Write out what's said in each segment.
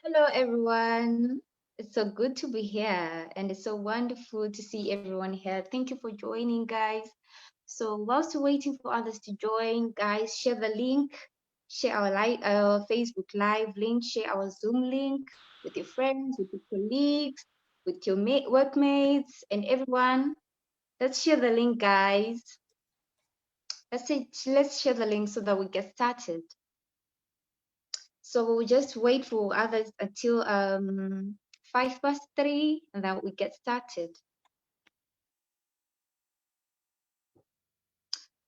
Hello, everyone. It's so good to be here, and it's so wonderful to see everyone here. Thank you for joining, guys. So, whilst we're waiting for others to join, guys, share the link, share our Facebook Live link, share our Zoom link with your friends, with your colleagues, with your workmates, and everyone. Let's share the link, guys. Let's share the link so that we get started. So we'll just wait for others until 3:05, and then we get started.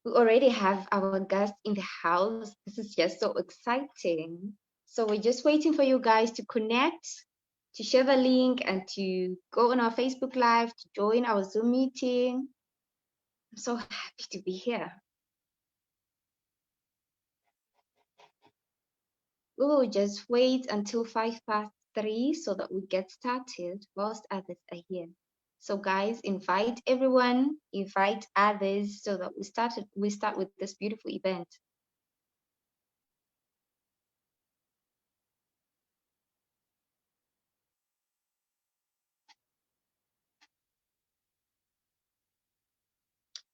We already have our guest in the house. This is just so exciting. So we're just waiting for you guys to connect, to share the link, and to go on our Facebook Live, to join our Zoom meeting. I'm so happy to be here. We will just wait until 3:05 so that we get started whilst others are here. So guys, invite everyone, invite others so that we start with this beautiful event.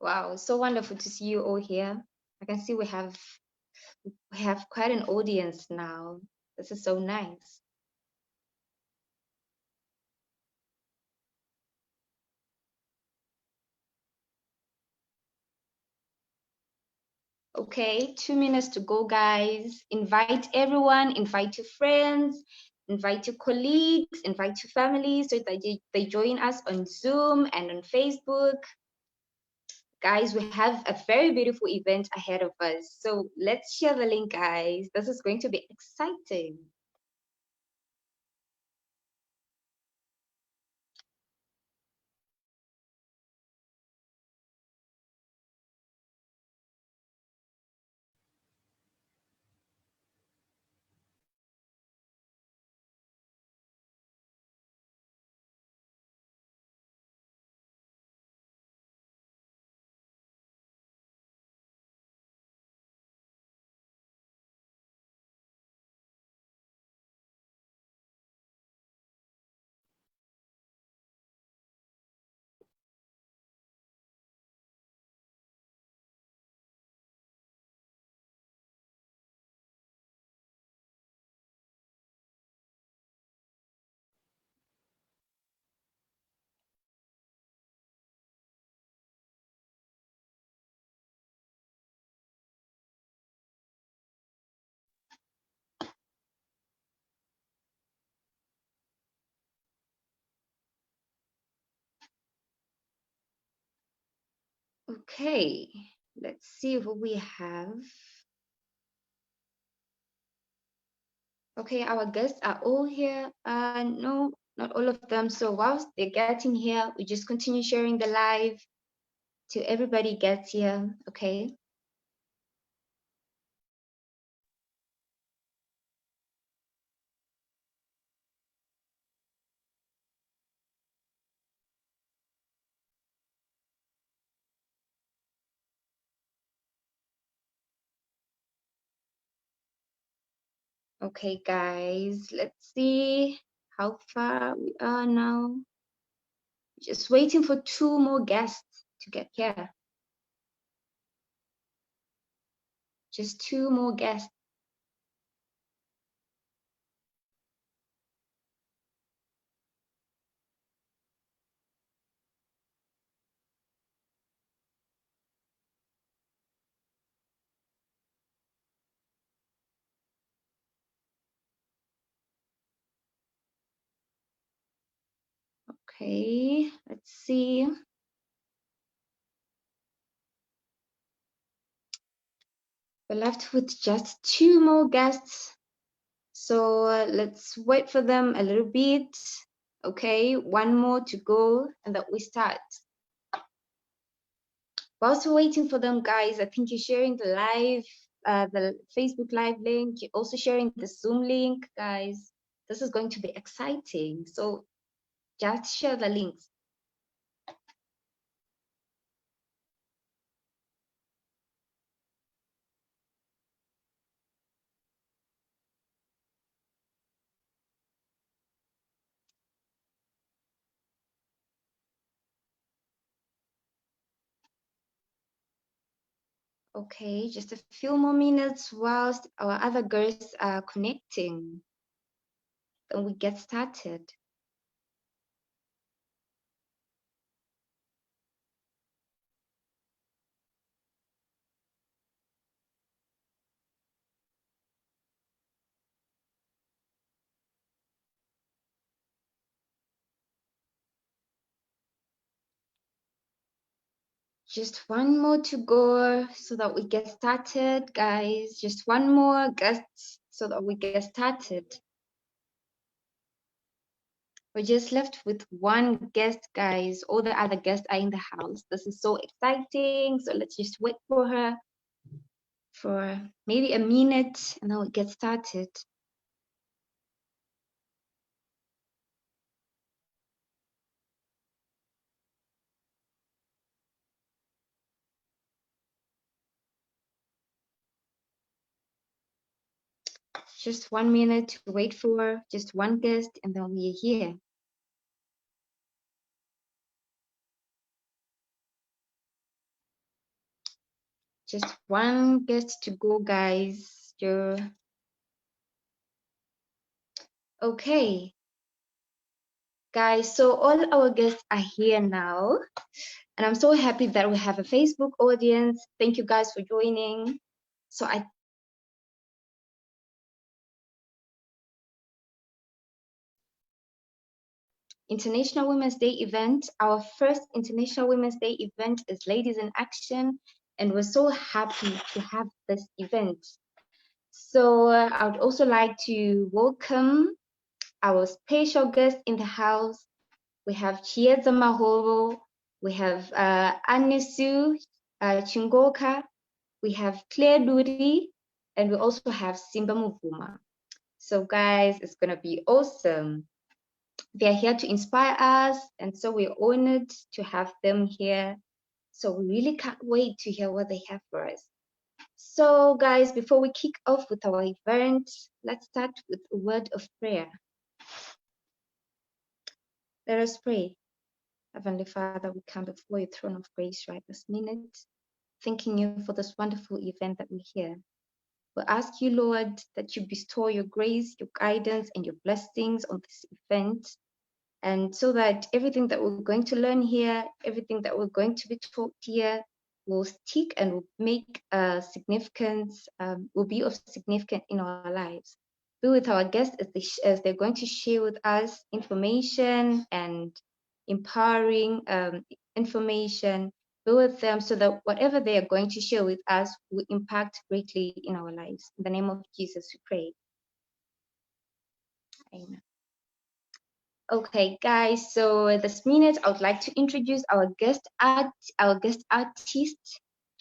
Wow, so wonderful to see you all here. I can see we have quite an audience now. This is so nice. Okay, 2 minutes to go, guys. Invite everyone, invite your friends, invite your colleagues, invite your family so that they join us on Zoom and on Facebook. Guys, we have a very beautiful event ahead of us. So let's share the link, guys. This is going to be exciting. Okay, let's see who we have. Okay, our guests are all here. No, not all of them. So whilst they're getting here, we just continue sharing the live till everybody gets here. Okay. Okay, guys, let's see how far we are now. Just waiting for 2 more guests to get here. Just 2 more guests. Okay, let's see. We're left with just 2 more guests. So let's wait for them a little bit. Okay, 1 more to go and that we start. Whilst we're waiting for them, guys, I think you're sharing the live, the Facebook Live link. You're also sharing the Zoom link, guys. This is going to be exciting. So just share the links. Okay, just a few more minutes whilst our other girls are connecting. Then we get started. Just one more to go so that we get started, guys. Just one more guest so that we get started. We're just left with one guest, guys. All the other guests are in the house. This is so exciting. So let's just wait for her for maybe a minute and then we'll get started. Just 1 minute to wait for just one guest and then we're here. Just one guest to go, guys. Okay, guys, so all our guests are here now. And I'm so happy that we have a Facebook audience. Thank you guys for joining. So International Women's Day event. Our first International Women's Day event is Ladies in Action, and we're so happy to have this event. So I would also like to welcome our special guest in the house. We have Chiedza Mahovo, we have Anesu, Chingoka, we have Duri, and we also have Simba Mubvuma. So guys, it's gonna be awesome. They're here to inspire us, and so we're honored to have them here. So we really can't wait to hear what they have for us. So guys, before we kick off with our event, let's start with a word of prayer. Let us pray. Heavenly Father, we come before your throne of grace right this minute, thanking you for this wonderful event that we hear. We ask you, Lord, that you bestow your grace, your guidance, and your blessings on this event. And so that everything that we're going to learn here, everything that we're going to be taught here will stick and will make a significance, will be of significance in our lives. Be with our guests as they're going to share with us information and empowering information. Be with them so that whatever they are going to share with us will impact greatly in our lives. In the name of Jesus, we pray. Amen. Okay, guys, so this minute I would like to introduce our guest artist,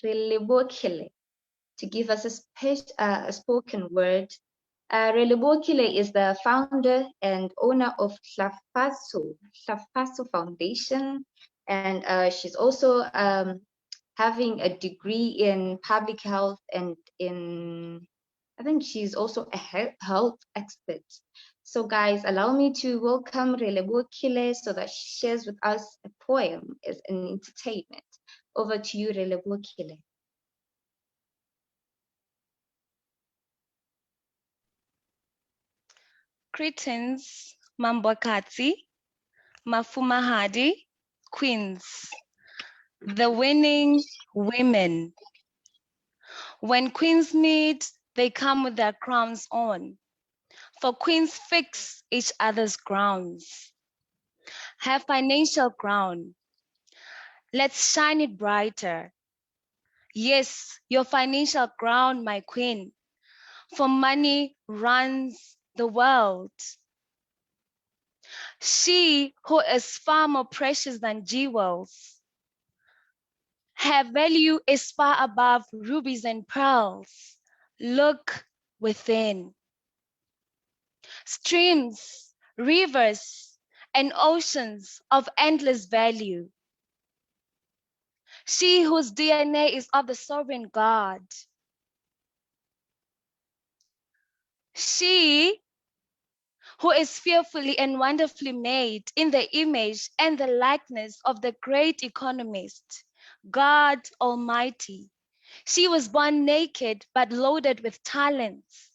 Relebokile, to give us a spoken word. Relebokile is the founder and owner of Hlafaso Foundation, and she's also having a degree in public health and I think she's also a health expert. So guys, allow me to welcome Relebokile so that she shares with us a poem as an entertainment. Over to you, Relebokile. Greetings, Mambwakati, Mafumahadi, Queens, the winning women. When queens meet, they come with their crowns on, for queens fix each other's grounds. Have financial crown, let's shine it brighter. Yes, your financial crown, my queen, for money runs the world. She who is far more precious than jewels. Her value is far above rubies and pearls. Look within. Streams, rivers, and oceans of endless value. She whose DNA is of the sovereign God. She who is fearfully and wonderfully made in the image and the likeness of the great economist, God Almighty. She was born naked but loaded with talents.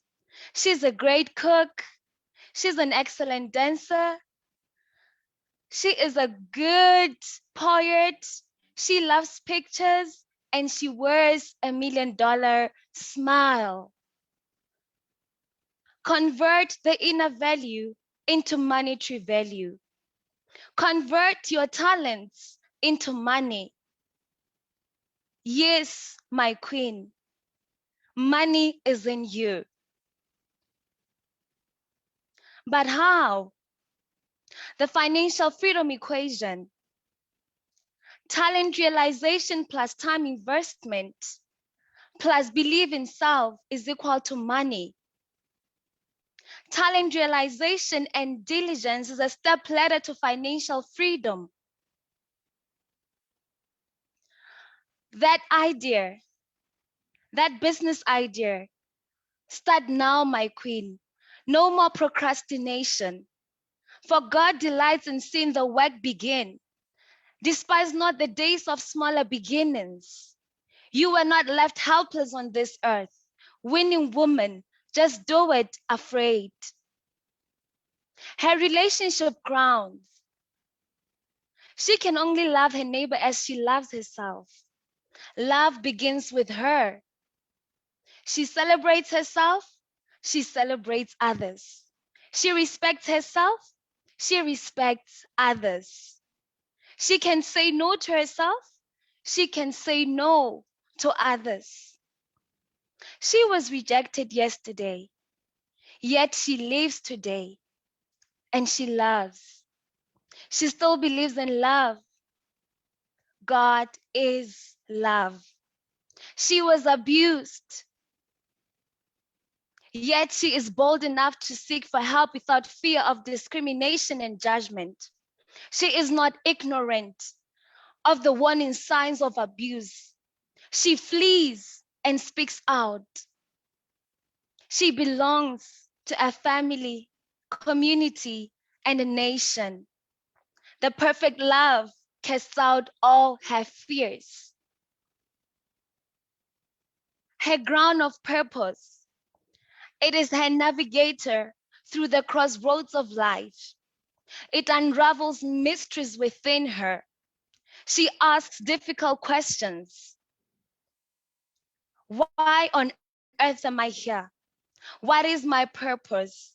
She's a great cook. She's an excellent dancer. She is a good poet. She loves pictures and she wears $1 million smile. Convert the inner value into monetary value. Convert your talents into money. Yes, my queen, money is in you. But how? The financial freedom equation. Talent realization plus time investment plus belief in self is equal to money. Talent realization and diligence is a step ladder to financial freedom. That idea, that business idea, start now, my queen. No more procrastination. For God delights in seeing the work begin. Despise not the days of smaller beginnings. You were not left helpless on this earth. Winning woman, just do it afraid. Her relationship grounds. She can only love her neighbor as she loves herself. Love begins with her. She celebrates herself. She celebrates others. She respects herself. She respects others. She can say no to herself. She can say no to others. She was rejected yesterday, yet she lives today and she loves. She still believes in love. God is love. She was abused, yet she is bold enough to seek for help without fear of discrimination and judgment. She is not ignorant of the warning signs of abuse. She flees and speaks out. She belongs to a family, community, and a nation. The perfect love casts out all her fears. Her ground of purpose. It is her navigator through the crossroads of life. It unravels mysteries within her. She asks difficult questions. Why on earth am I here? What is my purpose?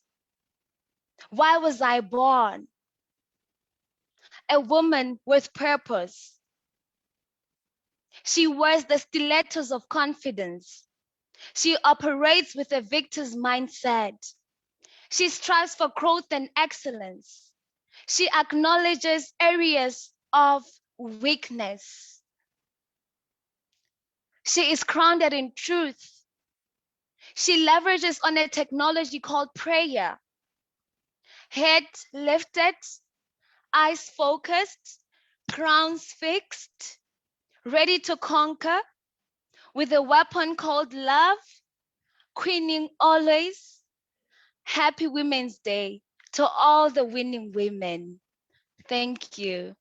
Why was I born? A woman with purpose. She wears the stilettos of confidence. She operates with a victor's mindset. She strives for growth and excellence. She acknowledges areas of weakness. She is grounded in truth. She leverages on a technology called prayer. Head lifted, eyes focused, crowns fixed, ready to conquer with a weapon called love, queening always. Happy Women's Day to all the winning women. Thank you.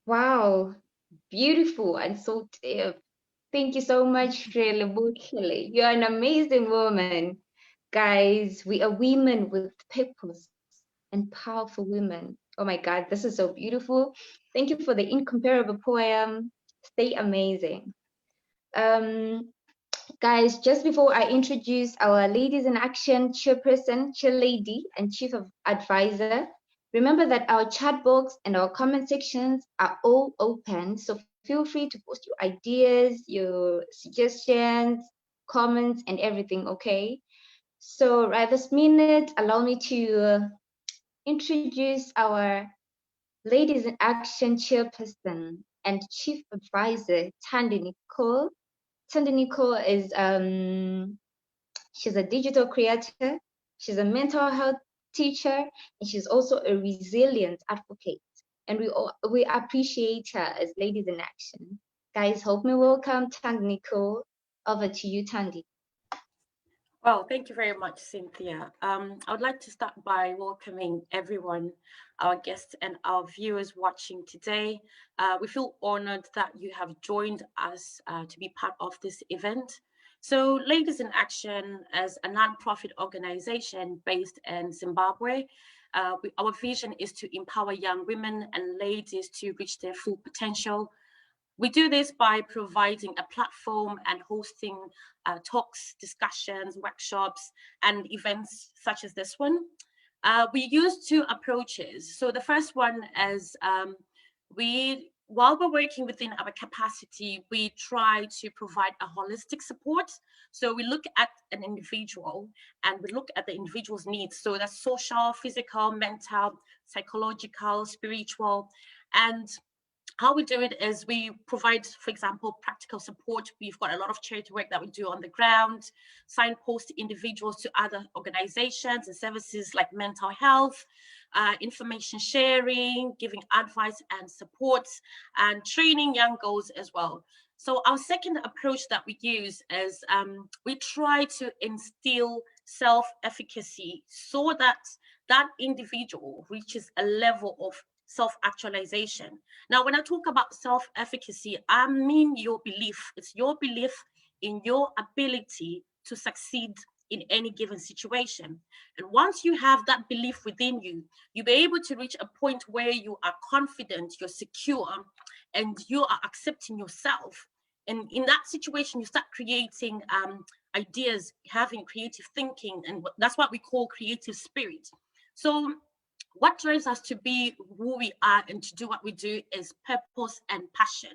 Wow, beautiful and so deep. Thank you so much, Shirley Bukele. You're an amazing woman. Guys, we are women with purpose and powerful women. Oh my God, this is so beautiful. Thank you for the incomparable poem. Stay amazing. Guys, just before I introduce our Ladies in Action chairperson, chair lady, and chief of advisor, remember that our chat box and our comment sections are all open. So feel free to post your ideas, your suggestions, comments, and everything, okay? So right this minute, allow me to introduce our Ladies in Action chairperson and chief advisor, Tandy Nicole. Tandy Nicole is she's a digital creator, she's a mental health teacher, and she's also a resilience advocate. And we appreciate her as Ladies in Action. Guys, help me welcome Tandy Nicole. Over to you, Tandy. Well, thank you very much, Cynthia. I would like to start by welcoming everyone, our guests and our viewers watching today. We feel honored that you have joined us to be part of this event. So, Ladies in Action, as a nonprofit organization based in Zimbabwe, our vision is to empower young women and ladies to reach their full potential. We do this by providing a platform and hosting talks, discussions, workshops, and events such as this one. We use two approaches. So the first one is while we're working within our capacity, we try to provide a holistic support. So we look at an individual and we look at the individual's needs. So that's social, physical, mental, psychological, spiritual, and how we do it is we provide, for example, practical support. We've got a lot of charity work that we do on the ground, signpost individuals to other organizations and services like mental health, information sharing, giving advice and support, and training young girls as well. So our second approach that we use is we try to instill self-efficacy so that that individual reaches a level of self-actualization. Now, when I talk about self-efficacy, I mean your belief. It's your belief in your ability to succeed in any given situation. And once you have that belief within you, you'll be able to reach a point where you are confident, you're secure, and you are accepting yourself. And in that situation, you start creating ideas, having creative thinking, and that's what we call creative spirit. So what drives us to be who we are and to do what we do is purpose and passion.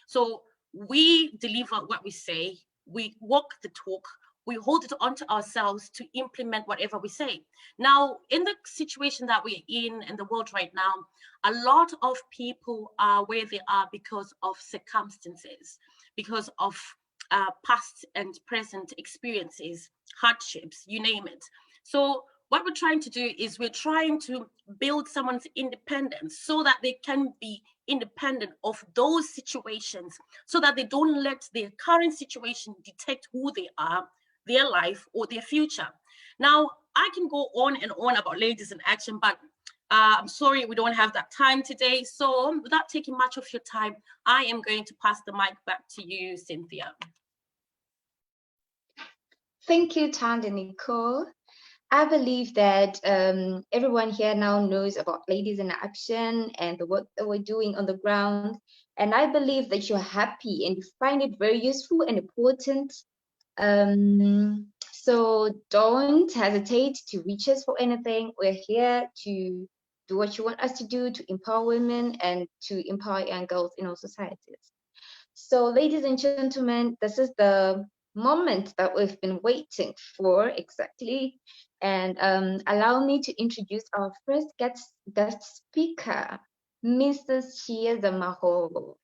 So we deliver what we say, we walk the talk, we hold it onto ourselves to implement whatever we say. Now, in the situation that we're in the world right now, a lot of people are where they are because of circumstances, because of past and present experiences, hardships, you name it. So what we're trying to do is we're trying to build someone's independence so that they can be independent of those situations, so that they don't let their current situation dictate who they are, their life, or their future. Now, I can go on and on about Ladies in Action, but I'm sorry we don't have that time today. So without taking much of your time, I am going to pass the mic back to you, Cynthia. Thank you, Tand and Nicole. I believe that everyone here now knows about Ladies in Action and the work that we're doing on the ground. And I believe that you're happy and you find it very useful and important. So don't hesitate to reach us for anything. We're here to do what you want us to do, to empower women and to empower young girls in our societies. So, ladies and gentlemen, this is the moment that we've been waiting for exactly. And allow me to introduce our first guest speaker, Mrs. Chiedza Mahovo.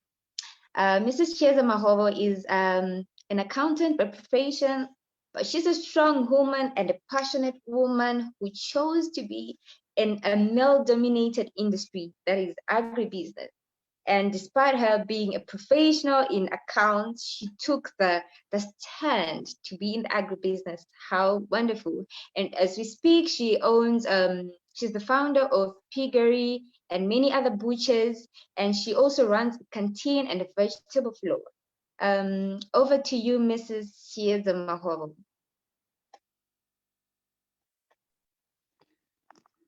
Mrs. Chiedza Mahovo is an accountant by profession, but she's a strong woman and a passionate woman who chose to be in a male-dominated industry, that is agribusiness. And despite her being a professional in accounts, she took the stand to be in the agribusiness. How wonderful. And as we speak, she owns, she's the founder of Piggery and many other butchers. And she also runs a canteen and a vegetable floor. Over to you, Mrs. Chiedza Mahovo.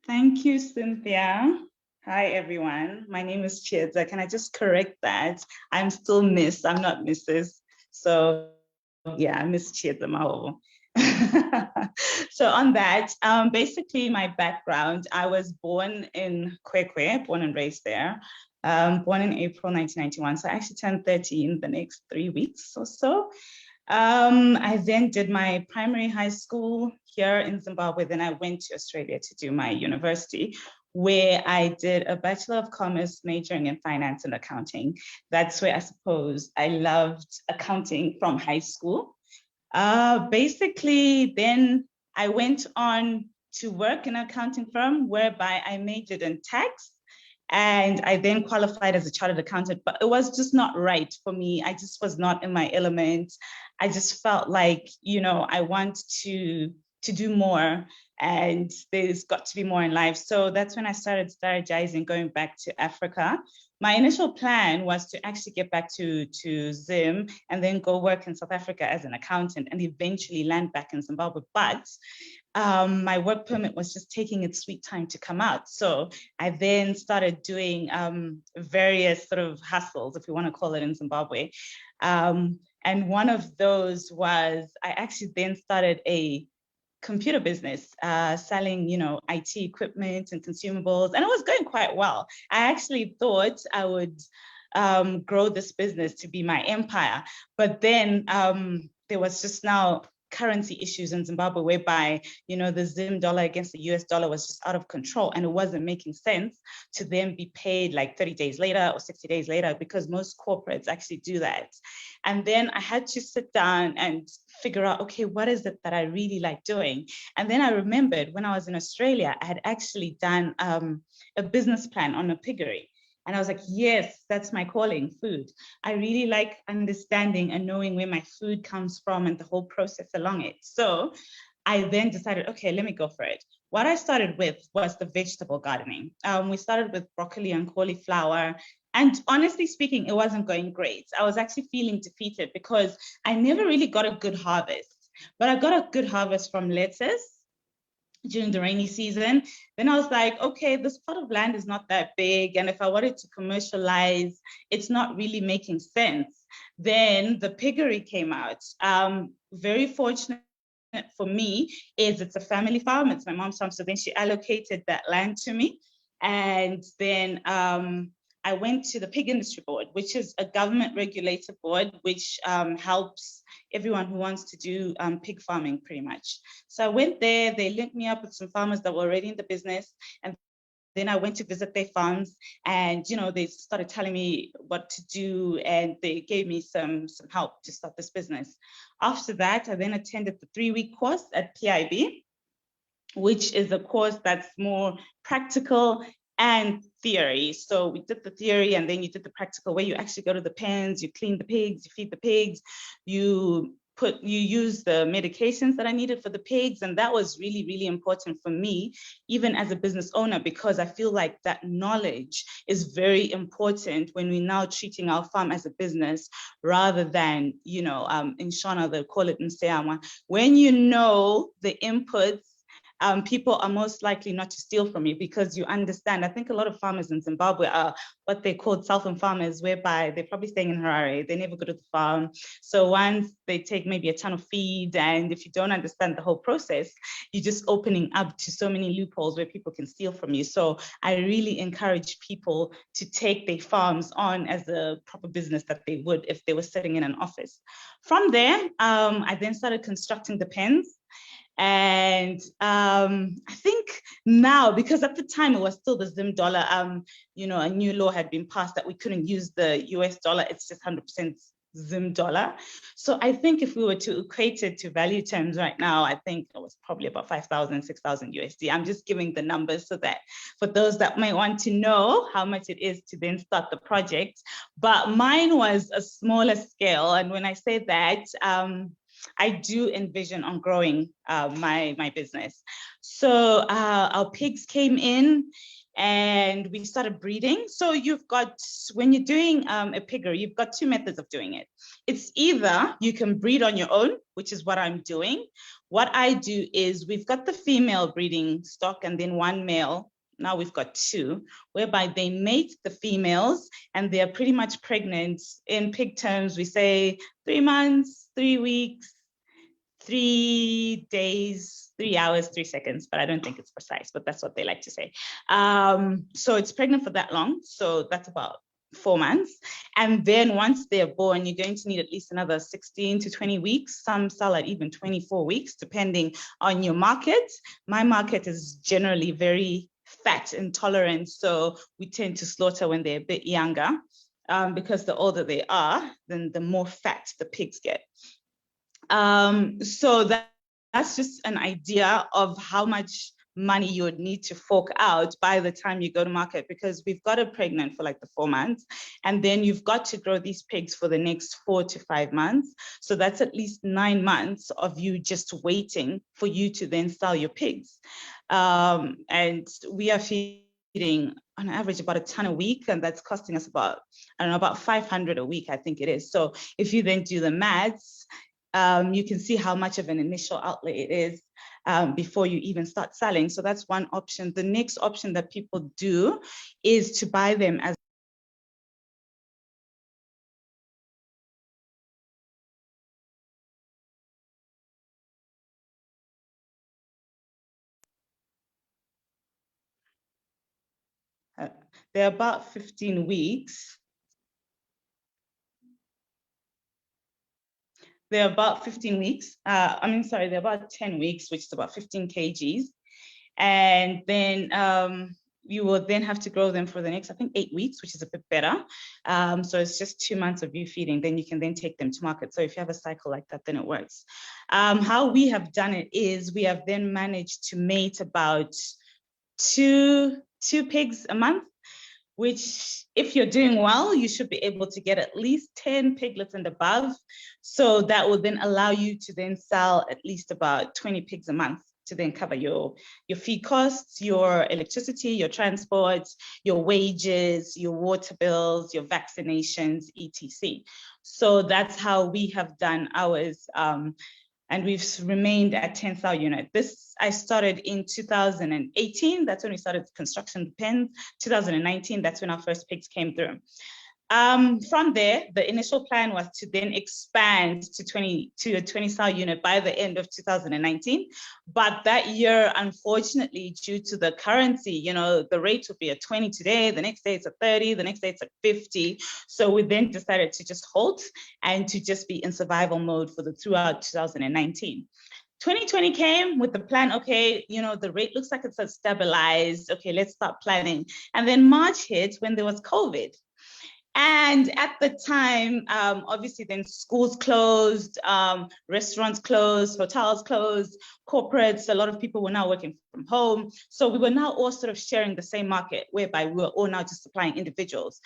Thank you, Cynthia. Hi, everyone. My name is Chiedza. Can I just correct that? I'm still Miss, I'm not Mrs. So yeah, Miss Chiedza Mahovo. So on that, basically my background, I was born in Kwekwe, born and raised there. Born in April 1991. So I actually turned 30 in the next 3 weeks or so. I then did my primary high school here in Zimbabwe. Then I went to Australia to do my university, where I did a Bachelor of Commerce majoring in finance and accounting. That's where I suppose I loved accounting from high school. Basically, then I went on to work in an accounting firm whereby I majored in tax. And I then qualified as a chartered accountant, but it was just not right for me. I just was not in my element. I just felt like, I want to do more, and there's got to be more in life. So that's when I started strategizing, going back to Africa. My initial plan was to actually get back to Zim and then go work in South Africa as an accountant and eventually land back in Zimbabwe. But my work permit was just taking its sweet time to come out. So I then started doing various sort of hustles, if you want to call it, in Zimbabwe. And one of those was I actually then started a computer business, selling, IT equipment and consumables, and it was going quite well. I actually thought I would grow this business to be my empire, but then there was just now currency issues in Zimbabwe whereby, the Zim dollar against the US dollar was just out of control, and it wasn't making sense to then be paid like 30 days later or 60 days later, because most corporates actually do that. And then I had to sit down and figure out, okay, what is it that I really like doing? And then I remembered when I was in Australia, I had actually done a business plan on a piggery. And I was like, yes, that's my calling, food. I really like understanding and knowing where my food comes from and the whole process along it. So I then decided, okay, let me go for it. What I started with was the vegetable gardening. We started with broccoli and cauliflower. And honestly speaking, it wasn't going great. I was actually feeling defeated because I never really got a good harvest. But I got a good harvest from lettuce during the rainy season. Then I was like, okay, this plot of land is not that big. And if I wanted to commercialize, it's not really making sense. Then the piggery came out. Very fortunate for me is it's a family farm. It's my mom's farm. So then she allocated that land to me. And then I went to the Pig Industry Board, which is a government regulated board, which helps everyone who wants to do pig farming pretty much. So I went there, they linked me up with some farmers that were already in the business. And then I went to visit their farms, and they started telling me what to do, and they gave me some help to start this business. After that, I then attended the 3-week course at PIB, which is a course that's more practical and theory. So we did the theory, and then you did the practical, where you actually go to the pens, you clean the pigs, you feed the pigs, you use the medications that I needed for the pigs. And that was really, really important for me, even as a business owner, because I feel like that knowledge is very important when we're now treating our farm as a business, rather than, in Shona, they call it Nseama. When you know the inputs, people are most likely not to steal from you, because you understand. I think a lot of farmers in Zimbabwe are what they call self-employed farmers, whereby they're probably staying in Harare, they never go to the farm. So once they take maybe a ton of feed, and if you don't understand the whole process, you're just opening up to so many loopholes where people can steal from you. So I really encourage people to take their farms on as a proper business that they would if they were sitting in an office. From there, I then started constructing the pens. And I think now, because at the time it was still the Zim dollar, a new law had been passed that we couldn't use the US dollar. It's just 100% Zim dollar. So I think if we were to equate it to value terms right now, I think it was probably about 5,000, 6,000 USD. I'm just giving the numbers so that for those that might want to know how much it is to then start the project. But mine was a smaller scale. And when I say that, I do envision on growing my business. So our pigs came in and we started breeding. So when you're doing a piggery, you've got 2 methods of doing it. It's either you can breed on your own, which is what I'm doing. What I do is we've got the female breeding stock and then 1 male. Now we've got 2, whereby they mate the females and they're pretty much pregnant. In pig terms, we say 3 months, 3 weeks, 3 days, 3 hours, 3 seconds, but I don't think it's precise, but that's what they like to say. So it's pregnant for that long. So that's about 4 months. And then once they're born, you're going to need at least another 16 to 20 weeks. Some sell at even 24 weeks, depending on your market. My market is generally very fat intolerant, so we tend to slaughter when they're a bit younger, because the older they are, then the more fat the pigs get. So that's just an idea of how much money you would need to fork out by the time you go to market, because we've got her pregnant for like the 4 months, and then you've got to grow these pigs for the next 4 to 5 months. So that's at least 9 months of you just waiting for you to then sell your pigs. And we are feeding on average about a ton a week, and that's costing us about, I don't know, about 500 a week, I think it is. So if you then do the maths, you can see how much of an initial outlay it is before you even start selling. So that's one option. The next option that people do is to buy them as they're about 15 weeks. They're about 15 weeks. They're about 10 weeks, which is about 15 kgs. And then you will then have to grow them for the next, I think, 8 weeks, which is a bit better. So it's just 2 months of you feeding, then you can then take them to market. So if you have a cycle like that, then it works. How we have done it is we have then managed to mate about two pigs a month, which if you're doing well, you should be able to get at least 10 piglets and above. So that will then allow you to then sell at least about 20 pigs a month to then cover your feed costs, your electricity, your transport, your wages, your water bills, your vaccinations, etc. So that's how we have done ours. And we've remained at 10 sow unit. This I started in 2018. That's when we started construction of the pens. 2019, that's when our first pigs came through. From there, the initial plan was to then expand to a 20 sow unit by the end of 2019. But that year, unfortunately, due to the currency, the rate would be at 20 today, the next day it's at 30, the next day it's at 50. So we then decided to just halt and to just be in survival mode throughout 2019. 2020 came with the plan, okay, the rate looks like it's stabilized. Okay, let's start planning. And then March hit when there was COVID. And at the time, obviously then schools closed, restaurants closed, hotels closed, corporates, a lot of people were now working from home. So we were now all sort of sharing the same market, whereby we were all now just supplying individuals.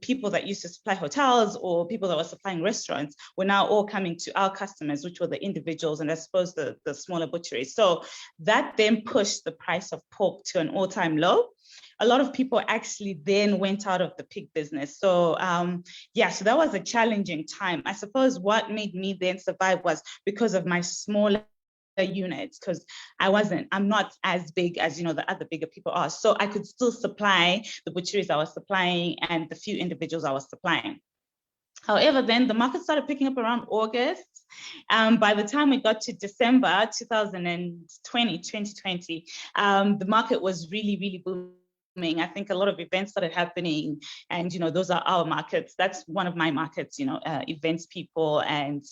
People that used to supply hotels or people that were supplying restaurants were now all coming to our customers, which were the individuals and I suppose the smaller butcheries. So that then pushed the price of pork to an all-time low. A lot of people actually then went out of the pig business. So so that was a challenging time. I suppose what made me then survive was because of my smaller units, because I'm not as big as the other bigger people are. So I could still supply the butcheries I was supplying and the few individuals I was supplying. However, then the market started picking up around August. By the time we got to December 2020, the market was really, really booming. I think a lot of events started happening, and those are our markets. That's one of my markets. Events people and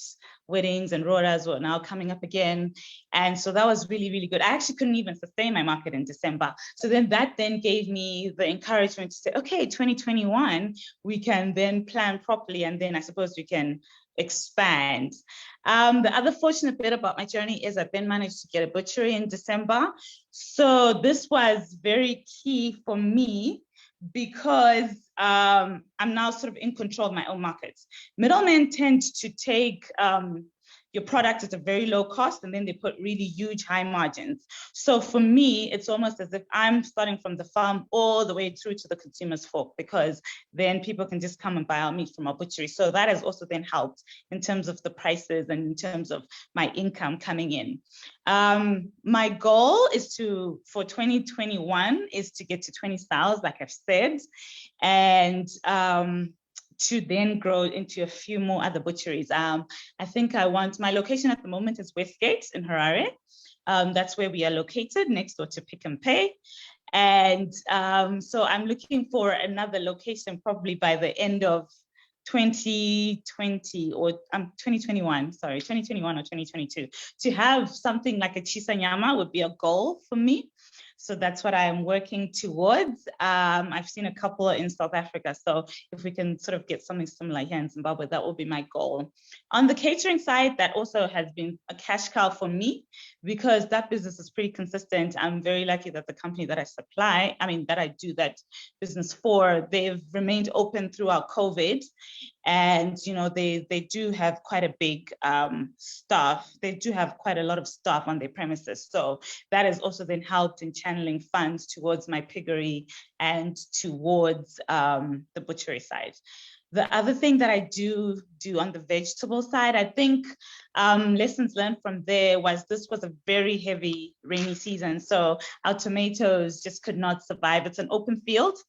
weddings and roras were now coming up again, and so that was really, really good. I actually couldn't even sustain my market in December. So then that gave me the encouragement to say, okay, 2021 we can then plan properly, and then I suppose we can expand. The other fortunate bit about my journey is I've then managed to get a butchery in December. So this was very key for me because I'm now sort of in control of my own markets. Middlemen tend to take your product at a very low cost, and then they put really huge high margins. So for me, it's almost as if I'm starting from the farm all the way through to the consumer's fork, because then people can just come and buy our meat from our butchery. So that has also then helped in terms of the prices and in terms of my income coming in. My goal is for 2021 is to get to 20 sows, like I've said, and to then grow into a few more other butcheries. I think my location at the moment is Westgate in Harare. That's where we are located, next door to Pick and Pay. And so I'm looking for another location probably by the end of 2020 or 2021 or 2022. To have something like a Chiedza nyama would be a goal for me. So that's what I am working towards. I've seen a couple in South Africa. So if we can sort of get something similar here in Zimbabwe, that will be my goal. On the catering side, that also has been a cash cow for me because that business is pretty consistent. I'm very lucky that the company that I do that business for, they've remained open throughout COVID. And they do have quite a big staff. They do have quite a lot of staff on their premises. So that has also then helped in channeling funds towards my piggery and towards the butchery side. The other thing that I do on the vegetable side, I think lessons learned from there this was a very heavy rainy season. So our tomatoes just could not survive. It's an open field.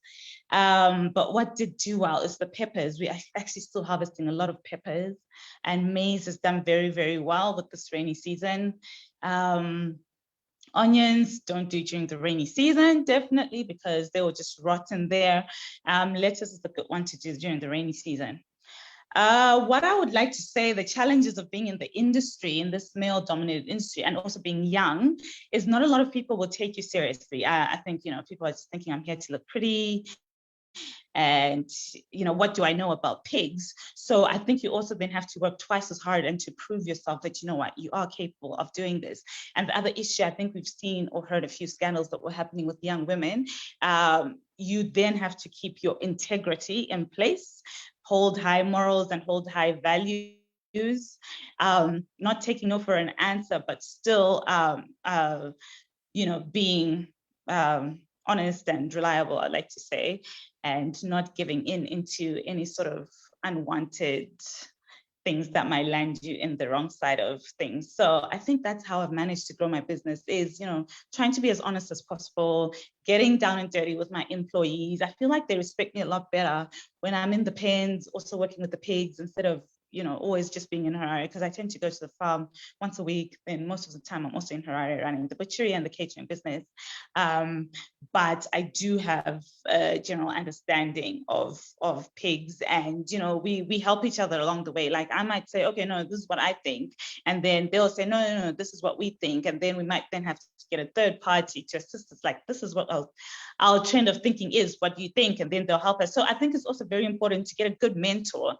But what did do well is the peppers. We are actually still harvesting a lot of peppers, and maize has done very, very well with this rainy season. Onions don't do during the rainy season, definitely, because they will just rot in there. Lettuce is a good one to do during the rainy season. What I would like to say, the challenges of being in the industry, in this male-dominated industry, and also being young, is not a lot of people will take you seriously. I think, people are just thinking I'm here to look pretty, and what do I know about pigs? So I think you also then have to work twice as hard and to prove yourself that you are capable of doing this. And the other issue, I think we've seen or heard a few scandals that were happening with young women. You then have to keep your integrity in place, hold high morals and hold high values, not taking no for an answer, but still being honest and reliable, I like to say, and not giving into any sort of unwanted things that might land you in the wrong side of things. So I think that's how I've managed to grow my business is, trying to be as honest as possible, getting down and dirty with my employees. I feel like they respect me a lot better when I'm in the pens, also working with the pigs instead of always just being in Harare, because I tend to go to the farm once a week. And most of the time I'm also in Harare running the butchery and the catering business. But I do have a general understanding of pigs, and we help each other along the way. Like I might say, okay, no, this is what I think, and then they'll say, no, this is what we think, and then we might then have to get a third party to assist us. Like, this is what our trend of thinking is. What do you think? And then they'll help us. So I think it's also very important to get a good mentor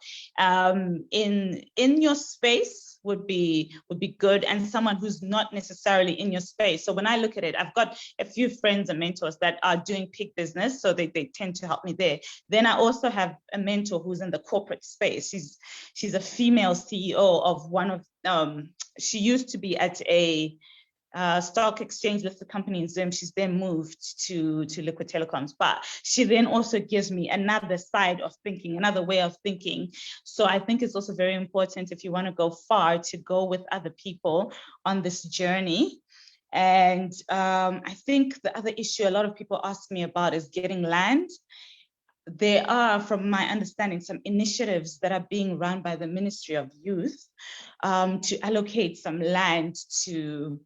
in your space would be good, and someone who's not necessarily in your space. So when I look at it, I've got a few friends and mentors that are doing pig business, so they tend to help me there. Then I also have a mentor who's in the corporate space. She's a female CEO of one of she used to be at a stock exchange listed company in Zim. She's then moved to Liquid Telecoms, but she then also gives me another side of thinking, another way of thinking. So I think it's also very important, if you want to go far, to go with other people on this journey. And I think the other issue a lot of people ask me about is getting land. There are, from my understanding, some initiatives that are being run by the Ministry of Youth to allocate some land to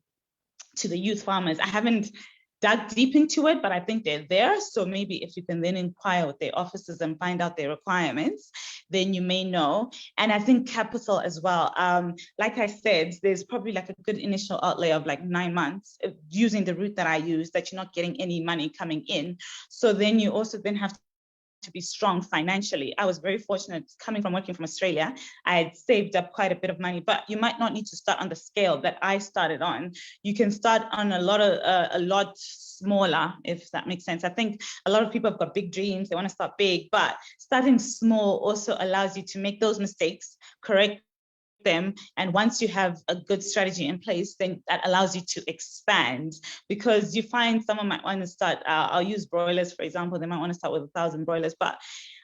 the youth farmers. I haven't dug deep into it, but I think they're there. So maybe if you can then inquire with their offices and find out their requirements, then you may know. And I think capital as well. Like I said, there's probably like a good initial outlay of like 9 months using the route that I use, that you're not getting any money coming in. So then you also then have to be strong financially. I was very fortunate coming from working from Australia. I had saved up quite a bit of money, but you might not need to start on the scale that I started on. You can start on a lot smaller, if that makes sense. I think a lot of people have got big dreams, they want to start big, but starting small also allows you to make those mistakes, correct them, and once you have a good strategy in place, then that allows you to expand. Because you find someone might want to start, I'll use broilers for example, they might want to start with 1,000 broilers, but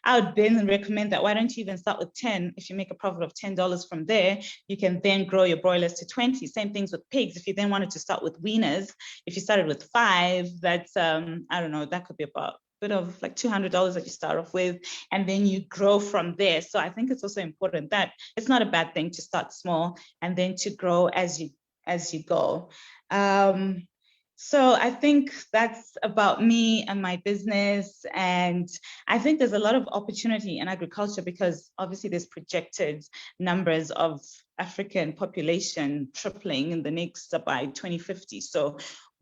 I would then recommend that why don't you even start with 10? If you make a profit of $10 from there, you can then grow your broilers to 20. Same things with pigs. If you then wanted to start with weaners, if you started with 5, that's I don't know, that could be about bit of like $200 that you start off with, and then you grow from there. So I think it's also important that it's not a bad thing to start small and then to grow as you go. So I think that's about me and my business. And I think there's a lot of opportunity in agriculture, because obviously there's projected numbers of African population tripling in the next by 2050. So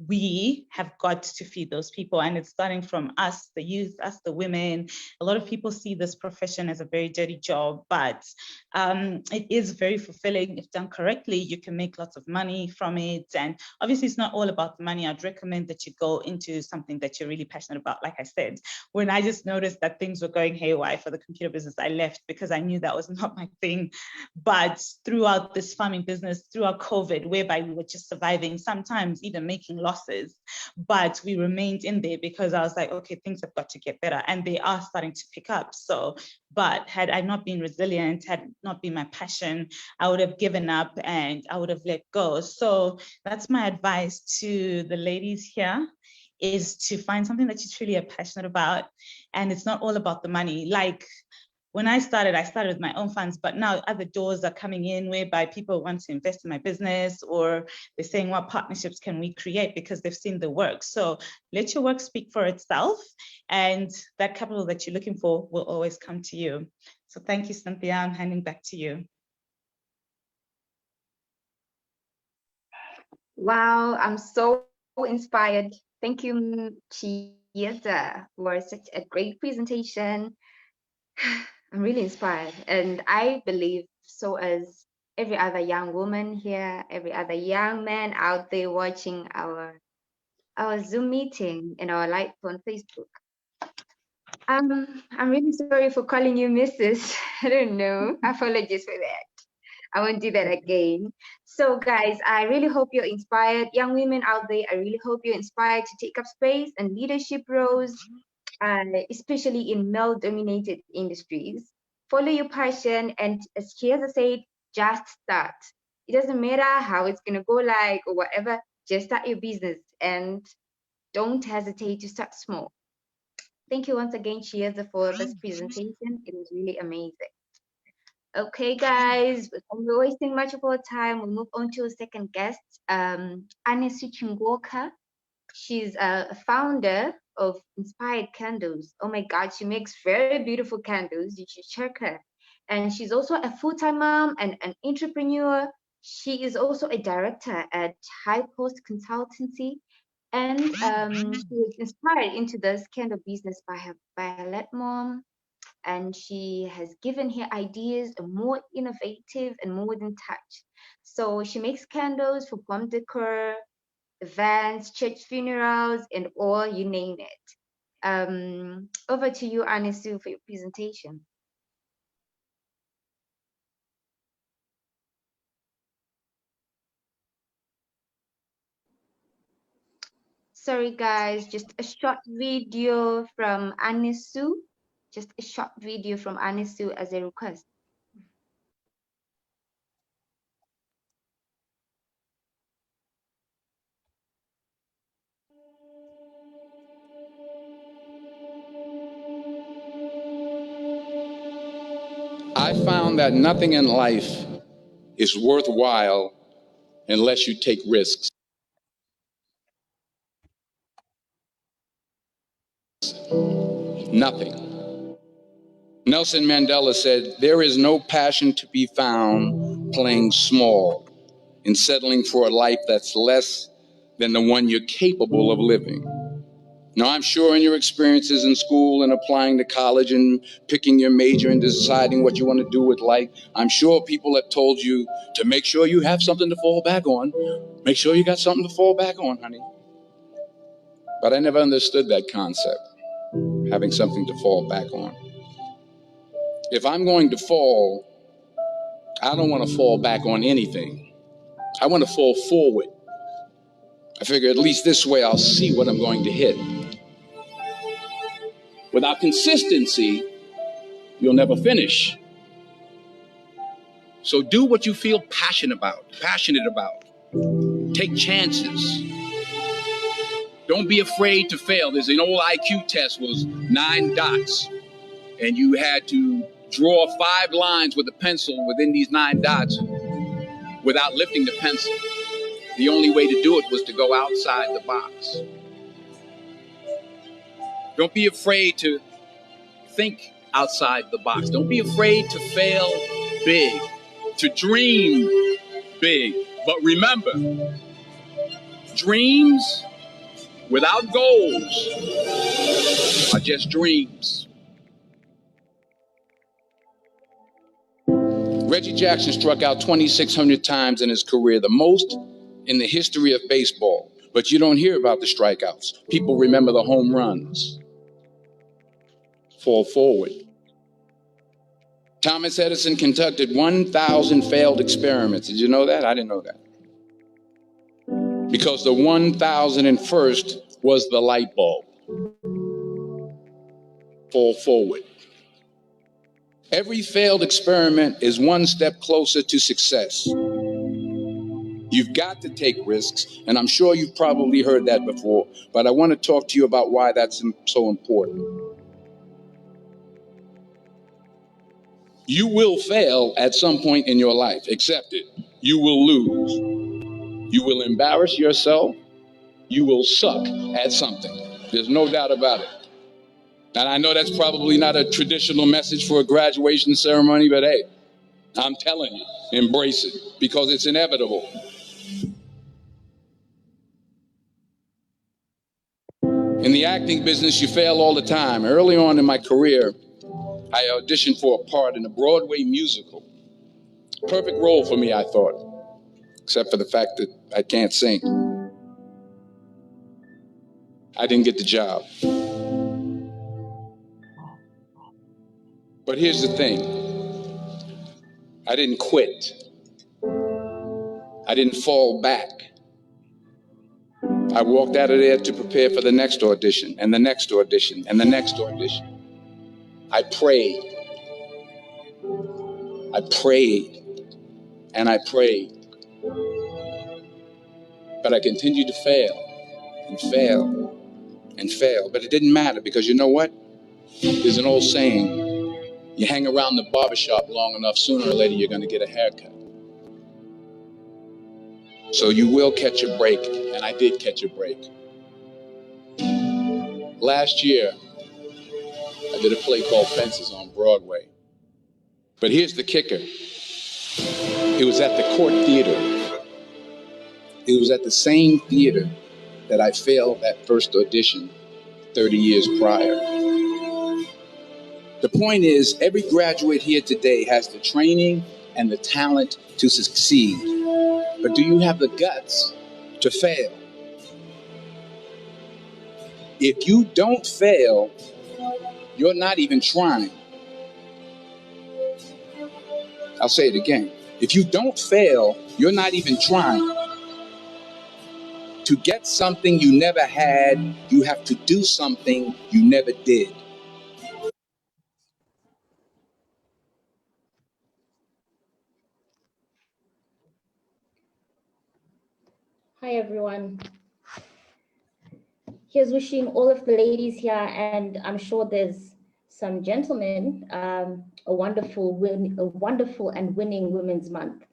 we have got to feed those people, and it's starting from us, the youth, us, the women. A lot of people see this profession as a very dirty job, but it is very fulfilling. If done correctly, you can make lots of money from it. And obviously it's not all about the money. I'd recommend that you go into something that you're really passionate about. Like I said, when I just noticed that things were going haywire for the computer business, I left because I knew that was not my thing. But throughout this farming business, throughout COVID, whereby we were just surviving, sometimes even making losses, but we remained in there because I was like, okay, things have got to get better, and they are starting to pick up. So, but had I not been resilient, had not been my passion, I would have given up and I would have let go. So that's my advice to the ladies here, is to find something that you truly are passionate about. And it's not all about the money. Like, when I started with my own funds, but now other doors are coming in whereby people want to invest in my business, or they're saying, what partnerships can we create, because they've seen the work. So let your work speak for itself, and that capital that you're looking for will always come to you. So thank you, Cynthia. I'm handing back to you. Wow, I'm so inspired. Thank you, Chiedza, for such a great presentation. I'm really inspired, and I believe so as every other young woman here, every other young man out there watching our Zoom meeting and our live on Facebook. I'm really sorry for calling you Mrs. I don't know. Apologies for that. I won't do that again. So guys, I really hope you're inspired. Young women out there, I really hope you're inspired to take up space and leadership roles, especially in male-dominated industries. Follow your passion, and as Chiedza said, just start. It doesn't matter how it's gonna go like or whatever, just start your business and don't hesitate to start small. Thank you once again, Chiedza, for this presentation. It was really amazing. Okay, guys, we're wasting much of our time. We'll move on to a second guest, Anesu Chingoka. She's a founder of Inspired Candles. Oh my God, she makes very beautiful candles. You should check her. And she's also a full-time mom and an entrepreneur. She is also a director at High Post Consultancy. And she was inspired into this candle business by her late mom. And she has given her ideas a more innovative and modern touch. So she makes candles for home decor, events, church funerals, and all, you name it. Over to you, Anesu, for your presentation. Sorry, guys, just a short video from Anesu. Just a short video from Anesu as a request. I found that nothing in life is worthwhile unless you take risks. Nothing. Nelson Mandela said, there is no passion to be found playing small and settling for a life that's less than the one you're capable of living. Now, I'm sure in your experiences in school and applying to college and picking your major and deciding what you want to do with life, I'm sure people have told you to make sure you have something to fall back on. Make sure you got something to fall back on, honey. But I never understood that concept, having something to fall back on. If I'm going to fall, I don't want to fall back on anything. I want to fall forward. I figure at least this way I'll see what I'm going to hit. Without consistency, you'll never finish. So do what you feel passionate about. Take chances. Don't be afraid to fail. There's an old IQ test, was 9 dots, and you had to draw 5 lines with a pencil within these 9 dots without lifting the pencil. The only way to do it was to go outside the box. Don't be afraid to think outside the box. Don't be afraid to fail big, to dream big. But remember, dreams without goals are just dreams. Reggie Jackson struck out 2,600 times in his career, the most in the history of baseball. But you don't hear about the strikeouts. People remember the home runs. Fall forward. Thomas Edison conducted 1,000 failed experiments. Did you know that? I didn't know that. Because the 1,001st was the light bulb. Fall forward. Every failed experiment is one step closer to success. You've got to take risks, and I'm sure you've probably heard that before, but I want to talk to you about why that's so important. You will fail at some point in your life. Accept it. You will lose. You will embarrass yourself. You will suck at something. There's no doubt about it. And I know that's probably not a traditional message for a graduation ceremony, but hey, I'm telling you, embrace it because it's inevitable. In the acting business, you fail all the time. Early on in my career, I auditioned for a part in a Broadway musical. Perfect role for me, I thought, except for the fact that I can't sing. I didn't get the job. But here's the thing. I didn't quit. I didn't fall back. I walked out of there to prepare for the next audition, and the next audition, and the next audition. I prayed. I prayed, and I prayed. But I continued to fail, and fail, and fail. But it didn't matter because you know what? There's an old saying, you hang around the barbershop long enough, sooner or later you're going to get a haircut. So you will catch a break, and I did catch a break. Last year, I did a play called Fences on Broadway. But here's the kicker. It was at the Court Theater. It was at the same theater that I failed that first audition 30 years prior. The point is, every graduate here today has the training and the talent to succeed. But do you have the guts to fail? If you don't fail, you're not even trying. I'll say it again. If you don't fail, you're not even trying. To get something you never had, you have to do something you never did. Hi, everyone. Here's wishing all of the ladies here, and I'm sure there's some gentlemen, a wonderful and winning Women's Month.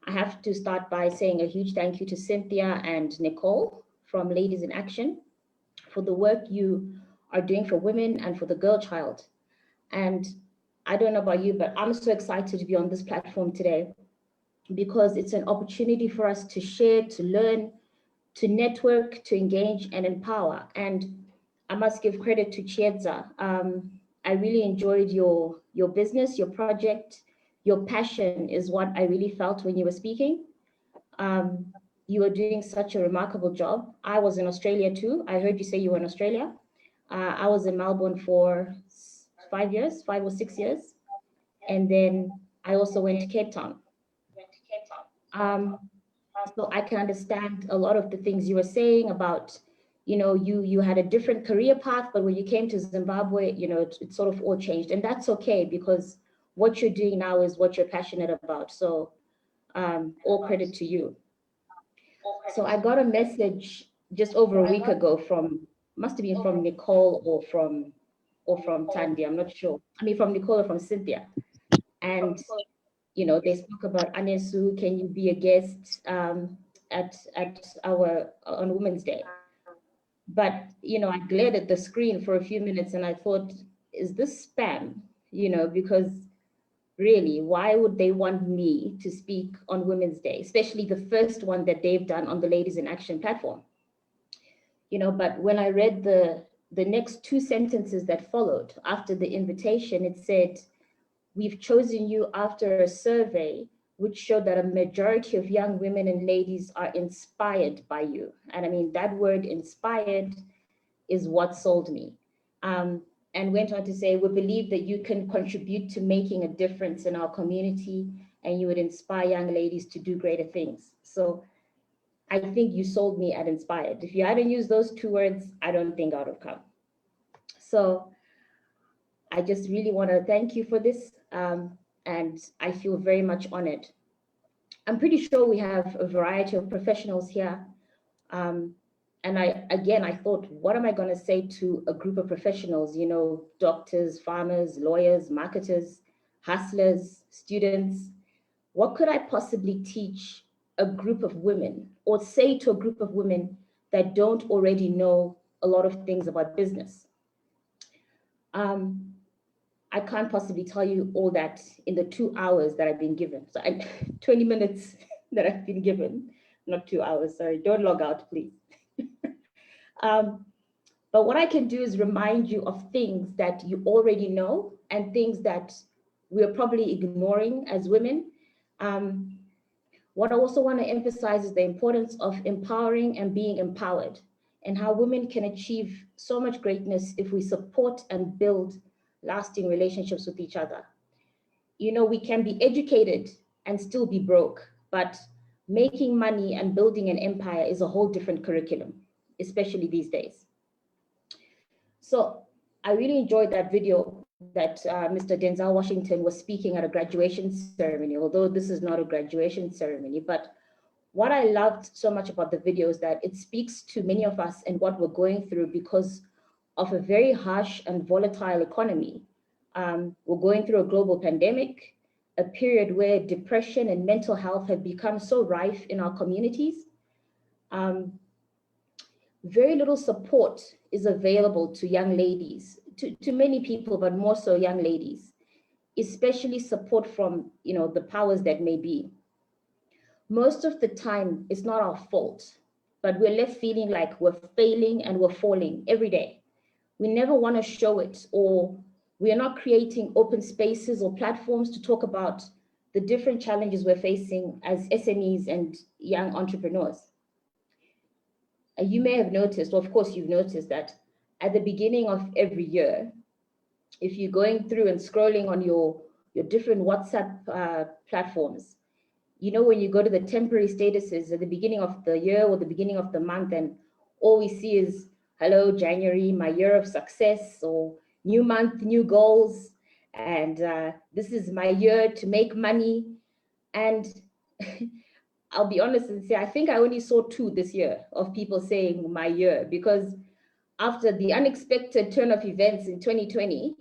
I have to start by saying a huge thank you to Cynthia and Nicole from Ladies in Action for the work you are doing for women and for the girl child. And I don't know about you, but I'm so excited to be on this platform today because it's an opportunity for us to share, to learn, to network, to engage and empower. And I must give credit to Chiedza. I really enjoyed your business, your project, your passion is what I really felt when you were speaking. You were doing such a remarkable job. I was in Australia too. I heard you say you were in Australia. I was in Melbourne for 5 or 6 years. And then I also went to Cape Town. So I can understand a lot of the things you were saying about, you know, you had a different career path, but when you came to Zimbabwe, you know, it sort of all changed. And that's okay, because what you're doing now is what you're passionate about. So all credit to you. So I got a message just over a week ago from, must have been from Nicole or from Tandy, I'm not sure. I mean, from Nicole or from Cynthia. And you know, they spoke about Anesu, can you be a guest at our on Women's Day? But you know, I glared at the screen for a few minutes and I thought, is this spam? You know, because really, why would they want me to speak on Women's Day, especially the first one that they've done on the Ladies in Action platform? But when I read the next two sentences that followed after the invitation, it said, "We've chosen you after a survey which showed that a majority of young women and ladies are inspired by you." And I mean, that word inspired is what sold me. And went on to say, "We believe that you can contribute to making a difference in our community and you would inspire young ladies to do greater things." So I think you sold me at inspired. If you hadn't used those two words, I don't think I would have come. So I just really want to thank you for this. And I feel very much honored. I'm pretty sure we have a variety of professionals here. And I thought, what am I going to say to a group of professionals, doctors, farmers, lawyers, marketers, hustlers, students? What could I possibly teach a group of women or say to a group of women that don't already know a lot of things about business? I can't possibly tell you all that in the 2 hours that I've been given. So 20 minutes that I've been given, not 2 hours, sorry, don't log out, please. But what I can do is remind you of things that you already know and things that we're probably ignoring as women. What I also want to emphasize is the importance of empowering and being empowered, and how women can achieve so much greatness if we support and build lasting relationships with each other. We can be educated and still be broke, but making money and building an empire is a whole different curriculum, especially these days. So I really enjoyed that video that Mr. Denzel Washington was speaking at a graduation ceremony, although this is not a graduation ceremony. But what I loved so much about the video is that it speaks to many of us and what we're going through because of a very harsh and volatile economy. We're going through a global pandemic, a period where depression and mental health have become so rife in our communities. Very little support is available to young ladies, to many people, but more so young ladies, especially support from the powers that may be. Most of the time, it's not our fault, but we're left feeling like we're failing and we're falling every day. We never want to show it, or we are not creating open spaces or platforms to talk about the different challenges we're facing as SMEs and young entrepreneurs. You may have noticed, or of course you've noticed, that at the beginning of every year, if you're going through and scrolling on your different WhatsApp platforms, when you go to the temporary statuses at the beginning of the year or the beginning of the month, and all we see is, "Hello, January, my year of success," or "New month, new goals," and "This is my year to make money." And I'll be honest and say, I think I only saw 2 this year of people saying "my year," because after the unexpected turn of events in 2020,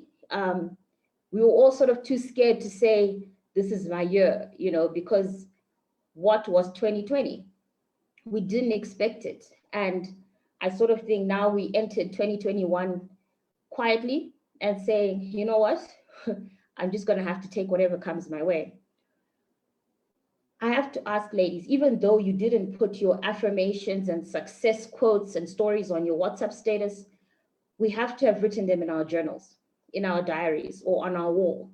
we were all sort of too scared to say, "This is my year," because what was 2020? We didn't expect it. And I sort of think now we entered 2021 quietly and saying, "You know what? I'm just going to have to take whatever comes my way." I have to ask, ladies, even though you didn't put your affirmations and success quotes and stories on your WhatsApp status, we have to have written them in our journals, in our diaries, or on our wall.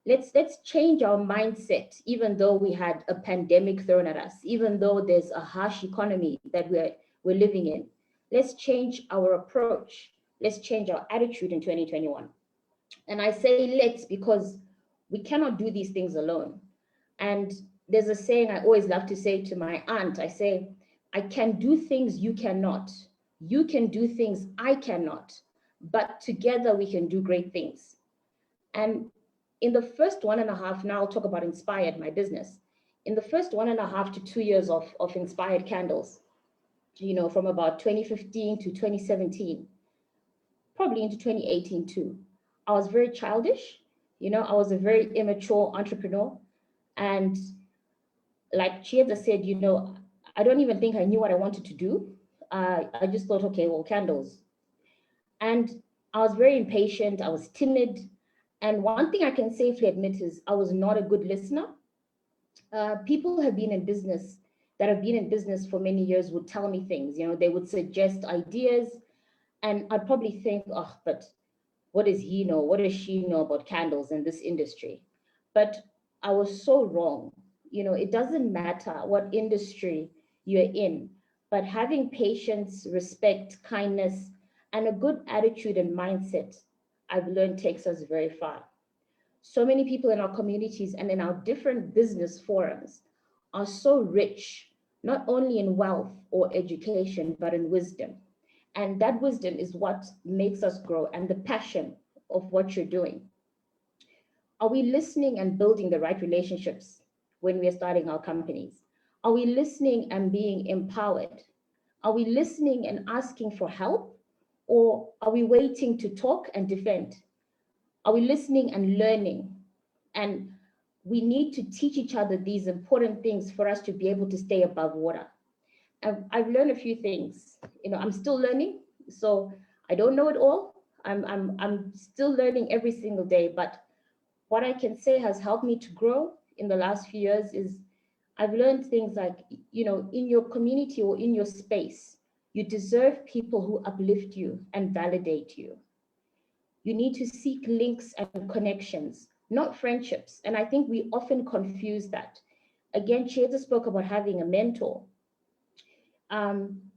Let's change our mindset, even though we had a pandemic thrown at us, even though there's a harsh economy that we're living in. Let's change our approach. Let's change our attitude in 2021. And I say let's because we cannot do these things alone. And there's a saying I always love to say to my aunt. I say, "I can do things you cannot. You can do things I cannot. But together we can do great things." And in the first 1.5, now I'll talk about Inspired, my business. In the first 1.5 to 2 years of Inspired Candles, from about 2015 to 2017, probably into 2018 too, I was very childish. I was a very immature entrepreneur. And like Chiedza said, I don't even think I knew what I wanted to do. I just thought, okay, well, candles. And I was very impatient. I was timid. And one thing I can safely admit is I was not a good listener. People have been in business that have been in business for many years would tell me things. You know, they would suggest ideas, and I'd probably think, oh, but what does he know? What does she know about candles in this industry? But I was so wrong. You know, it doesn't matter what industry you're in, but having patience, respect, kindness, and a good attitude and mindset, I've learned takes us very far. So many people in our communities and in our different business forums are so rich, not only in wealth or education, but in wisdom. And that wisdom is what makes us grow, and the passion of what you're doing. Are we listening and building the right relationships when we are starting our companies? Are we listening and being empowered? Are we listening and asking for help? Or are we waiting to talk and defend? Are we listening and learning? And we need to teach each other these important things for us to be able to stay above water. I've learned a few things. You know, I'm still learning, so I don't know it all. I'm still learning every single day, but what I can say has helped me to grow in the last few years is I've learned things like, you know, in your community or in your space, you deserve people who uplift you and validate you. You need to seek links and connections, not friendships. And I think we often confuse that. Again, Chiedza spoke about having a mentor.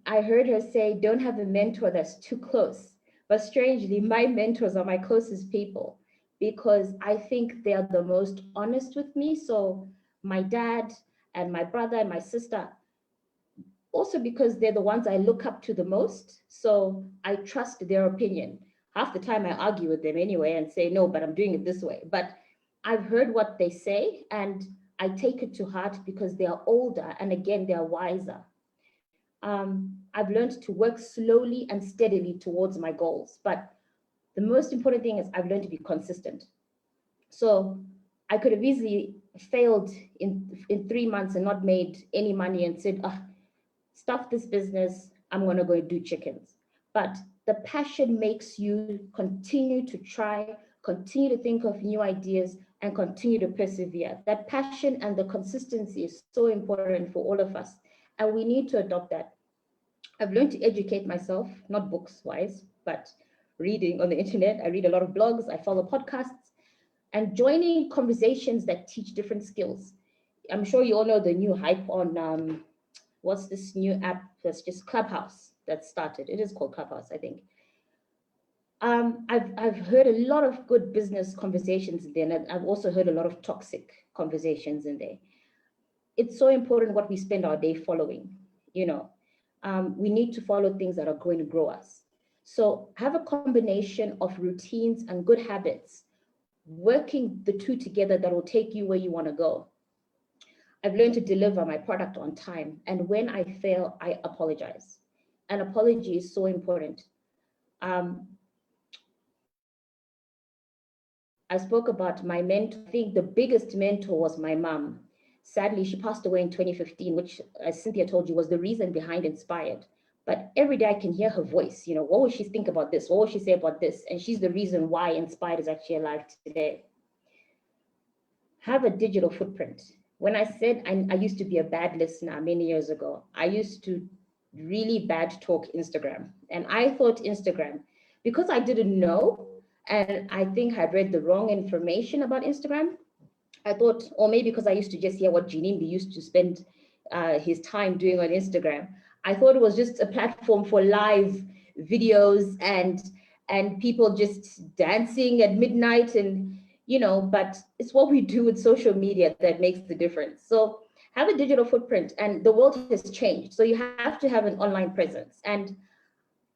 I heard her say, don't have a mentor that's too close. But strangely, my mentors are my closest people because I think they are the most honest with me. So my dad and my brother and my sister, also because they're the ones I look up to the most. So I trust their opinion. Half the time I argue with them anyway and say, no, but I'm doing it this way. But I've heard what they say and I take it to heart because they are older and again, they are wiser. I've learned to work slowly and steadily towards my goals. But the most important thing is I've learned to be consistent. So I could have easily failed in 3 months and not made any money and said, oh, stuff this business, I'm going to go do chickens. But the passion makes you continue to try, continue to think of new ideas, and continue to persevere. That passion and the consistency is so important for all of us. And we need to adopt that. I've learned to educate myself, not books wise, but reading on the internet. I read a lot of blogs, I follow podcasts, and joining conversations that teach different skills. I'm sure you all know the new hype on, what's this new app that's just Clubhouse that started? It is called Clubhouse, I think. I've heard a lot of good business conversations in there, and I've also heard a lot of toxic conversations in there. It's so important what we spend our day following, you know. We need to follow things that are going to grow us. So have a combination of routines and good habits, working the two together that will take you where you want to go. I've learned to deliver my product on time. And when I fail, I apologize. An apology is so important. I spoke about my mentor. I think the biggest mentor was my mom. Sadly, she passed away in 2015, which, as Cynthia told you, was the reason behind Inspired. But every day I can hear her voice. You know, what will she think about this? What will she say about this? And she's the reason why Inspired is actually alive today. Have a digital footprint. When I said I used to be a bad listener many years ago, I used to really bad talk Instagram. And I thought Instagram, because I didn't know, and I think I read the wrong information about Instagram, I thought, or maybe because I used to just hear what Jinimbi used to spend his time doing on Instagram, I thought it was just a platform for live videos and people just dancing at midnight and, you know, but it's what we do with social media that makes the difference. So have a digital footprint, and the world has changed. So you have to have an online presence. And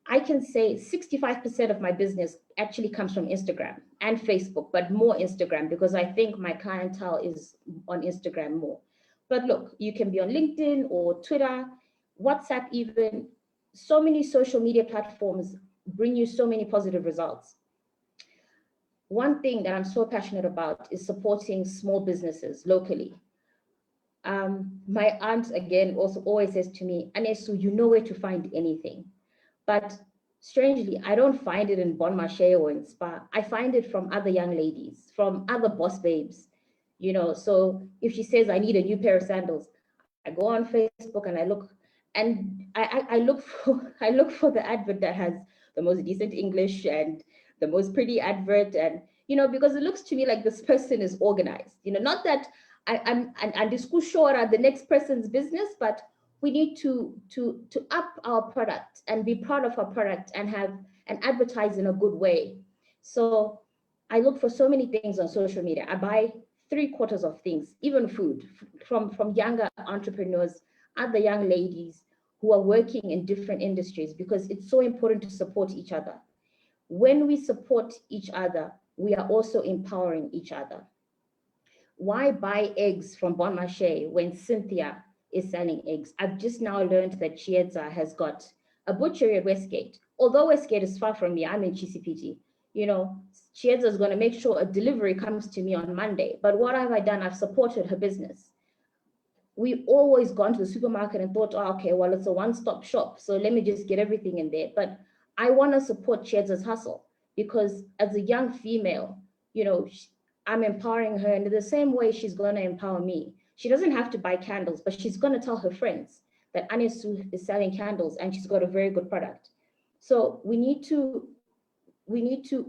I can say 65% of my business actually comes from Instagram and Facebook, but more Instagram because I think my clientele is on Instagram more. But look, you can be on LinkedIn or Twitter, WhatsApp even. So many social media platforms bring you so many positive results. One thing that I'm so passionate about is supporting small businesses locally. My aunt, again, also always says to me, Anesu, you know where to find anything. But strangely, I don't find it in Bon Marché or in Spa. I find it from other young ladies, from other boss babes, you know. So if she says, I need a new pair of sandals, I go on Facebook and I look, and I look for I look for the advert that has the most decent English and the most pretty advert, and because it looks to me like this person is organized. Not that I'm discussing the next person's business, but we need to up our product and be proud of our product and have and advertise in a good way. So I look for so many things on social media. I buy 3/4 of things, even food, from younger entrepreneurs, other young ladies who are working in different industries, because it's so important to support each other. When we support each other, we are also empowering each other. Why buy eggs from Bon Marché when Cynthia is selling eggs? I've just now learned that Chiedza has got a butchery at Westgate. Although Westgate is far from me, I'm in Chisipiti. Chiedza is going to make sure a delivery comes to me on Monday. But what have I done? I've supported her business. We've always gone to the supermarket and thought, oh, okay, well, it's a one-stop shop, so let me just get everything in there. But I want to support Chiedza's hustle, because as a young female, I'm empowering her in the same way she's going to empower me. She doesn't have to buy candles, but she's going to tell her friends that Anesu is selling candles and she's got a very good product. So we need to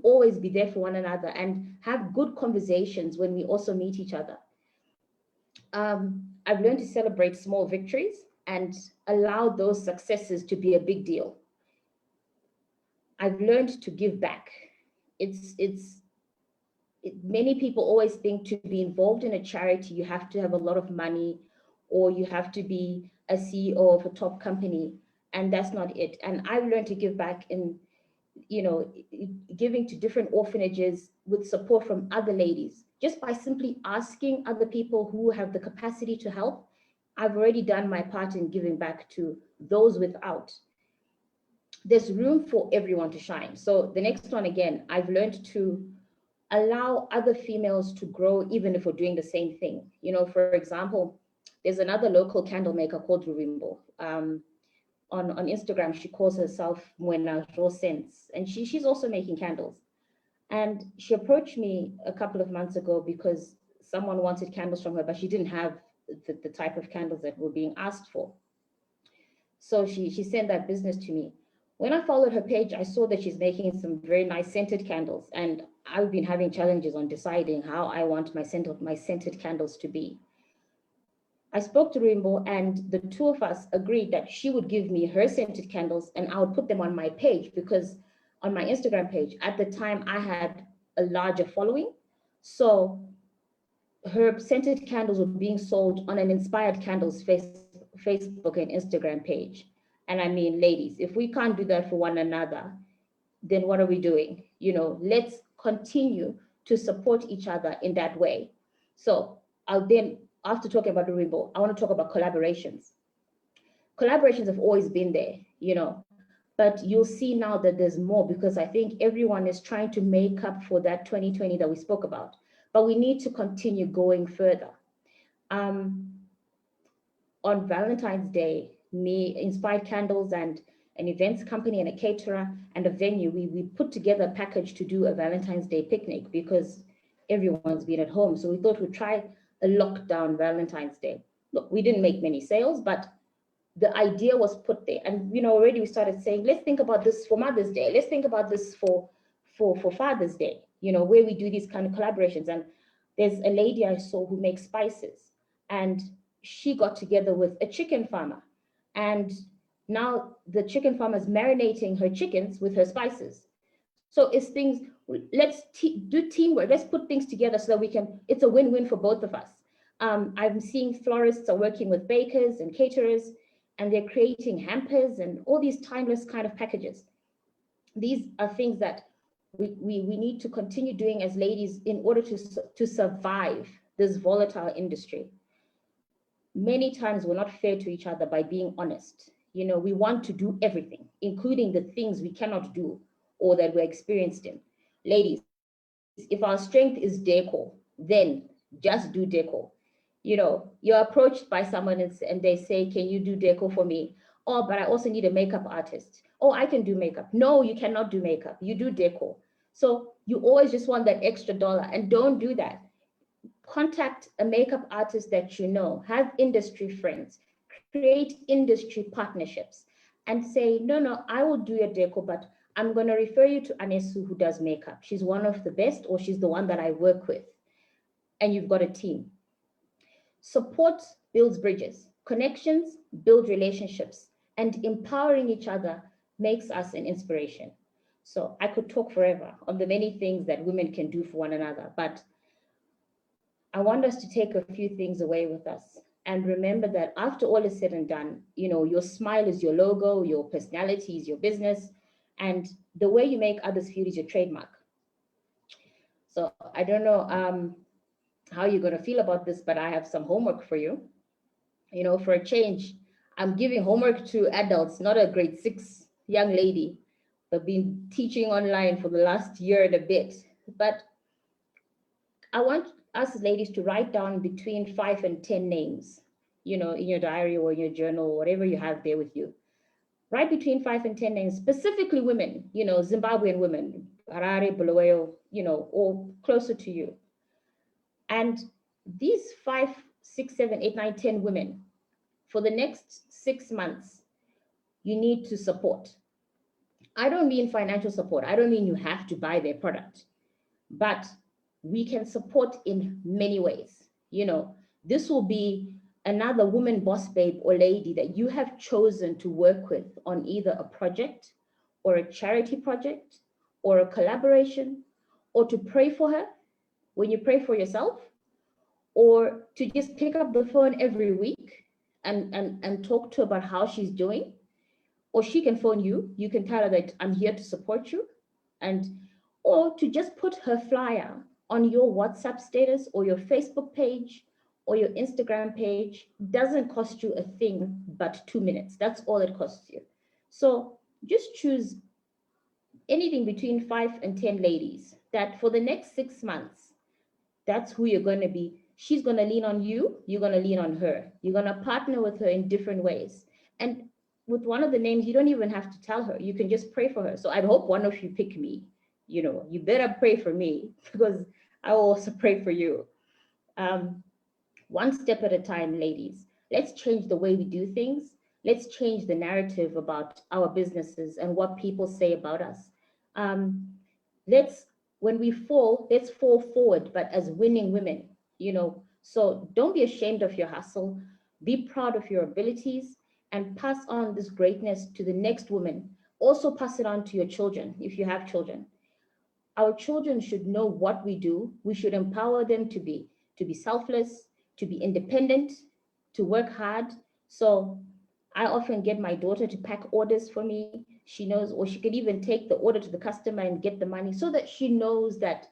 always be there for one another and have good conversations when we also meet each other. I've learned to celebrate small victories and allow those successes to be a big deal. I've learned to give back. Many people always think to be involved in a charity, you have to have a lot of money or you have to be a CEO of a top company, and that's not it. And I've learned to give back in, giving to different orphanages with support from other ladies, just by simply asking other people who have the capacity to help. I've already done my part in giving back to those without. There's room for everyone to shine. So the next one, again, I've learned to allow other females to grow, even if we're doing the same thing. For example, there's another local candle maker called Duri. On Instagram, she calls herself Mwena Rosens, and she's also making candles. And she approached me a couple of months ago because someone wanted candles from her, but she didn't have the type of candles that were being asked for. So she sent that business to me. When I followed her page, I saw that she's making some very nice scented candles, and I've been having challenges on deciding how I want my scented candles to be. I spoke to Rainbow, and the two of us agreed that she would give me her scented candles and I would put them on my page, because on my Instagram page, at the time, I had a larger following. So her scented candles were being sold on an Inspired Candles Facebook and Instagram page. And I mean, ladies, if we can't do that for one another, then what are we doing? Let's continue to support each other in that way. So after talking about the rainbow, I want to talk about collaborations. Collaborations have always been there, but you'll see now that there's more, because I think everyone is trying to make up for that 2020 that we spoke about, but we need to continue going further. On Valentine's Day, me, Inspired Candles, and an events company and a caterer and a venue, we put together a package to do a Valentine's Day picnic, because everyone's been at home. So we thought we'd try a lockdown Valentine's Day. Look, we didn't make many sales, but the idea was put there. And already we started saying, let's think about this for Mother's Day. Let's think about this for Father's Day, where we do these kind of collaborations. And there's a lady I saw who makes spices, and she got together with a chicken farmer. And now the chicken farmer is marinating her chickens with her spices. So it's things, let's do teamwork. Let's put things together so that it's a win-win for both of us. I'm seeing florists are working with bakers and caterers, and they're creating hampers and all these timeless kind of packages. These are things that we need to continue doing as ladies in order to survive this volatile industry. Many times we're not fair to each other by being honest. We want to do everything, including the things we cannot do or that we're experienced in. Ladies, if our strength is decor, then just do decor. You're approached by someone and they say, can you do decor for me? Oh, but I also need a makeup artist. Oh, I can do makeup. No, you cannot do makeup. You do decor. So you always just want that extra dollar, and don't do that. Contact a makeup artist that have industry friends. create industry partnerships and say, no, I will do your deco, but I'm going to refer you to Anesu, who does makeup. She's one of the best, or she's the one that I work with. And you've got a team. Support builds bridges. Connections build relationships. And empowering each other makes us an inspiration. So I could talk forever on the many things that women can do for one another, but I want us to take a few things away with us. And remember that after all is said and done, your smile is your logo, your personality is your business, and the way you make others feel is your trademark. So I don't know how you're going to feel about this, but I have some homework for you. For a change, I'm giving homework to adults, not a grade 6 young lady. I've been teaching online for the last year and a bit, but I want us ladies to write down between 5 and 10 names, in your diary or in your journal, or whatever you have there with you. Write between 5 and 10 names, specifically women, Zimbabwean women, Harare, Bulawayo, or closer to you. And these 5, 6, 7, 8, 9, 10 women, for the next 6 months, you need to support. I don't mean financial support. I don't mean you have to buy their product, but we can support in many ways. This will be another woman boss babe or lady that you have chosen to work with on either a project or a charity project or a collaboration, or to pray for her when you pray for yourself, or to just pick up the phone every week and talk to her about how she's doing. Or she can phone you. You can tell her that I'm here to support you, or to just put her flyer on your WhatsApp status or your Facebook page or your Instagram page. Doesn't cost you a thing but 2 minutes. That's all it costs you. So just choose anything between 5 and 10 ladies that for the next 6 months, that's who you're going to be. She's going to lean on you. You're going to lean on her. You're going to partner with her in different ways. And with one of the names, you don't even have to tell her. You can just pray for her. So I hope one of you pick me. You better pray for me, because I will also pray for you. One step at a time, ladies. Let's change the way we do things. Let's change the narrative about our businesses and what people say about us. When we fall, let's fall forward, but as winning women, So don't be ashamed of your hustle. Be proud of your abilities and pass on this greatness to the next woman. Also pass it on to your children, if you have children. Our children should know what we do. We should empower them to be selfless, to be independent, to work hard. So I often get my daughter to pack orders for me. She knows, or she could even take the order to the customer and get the money, so that she knows that,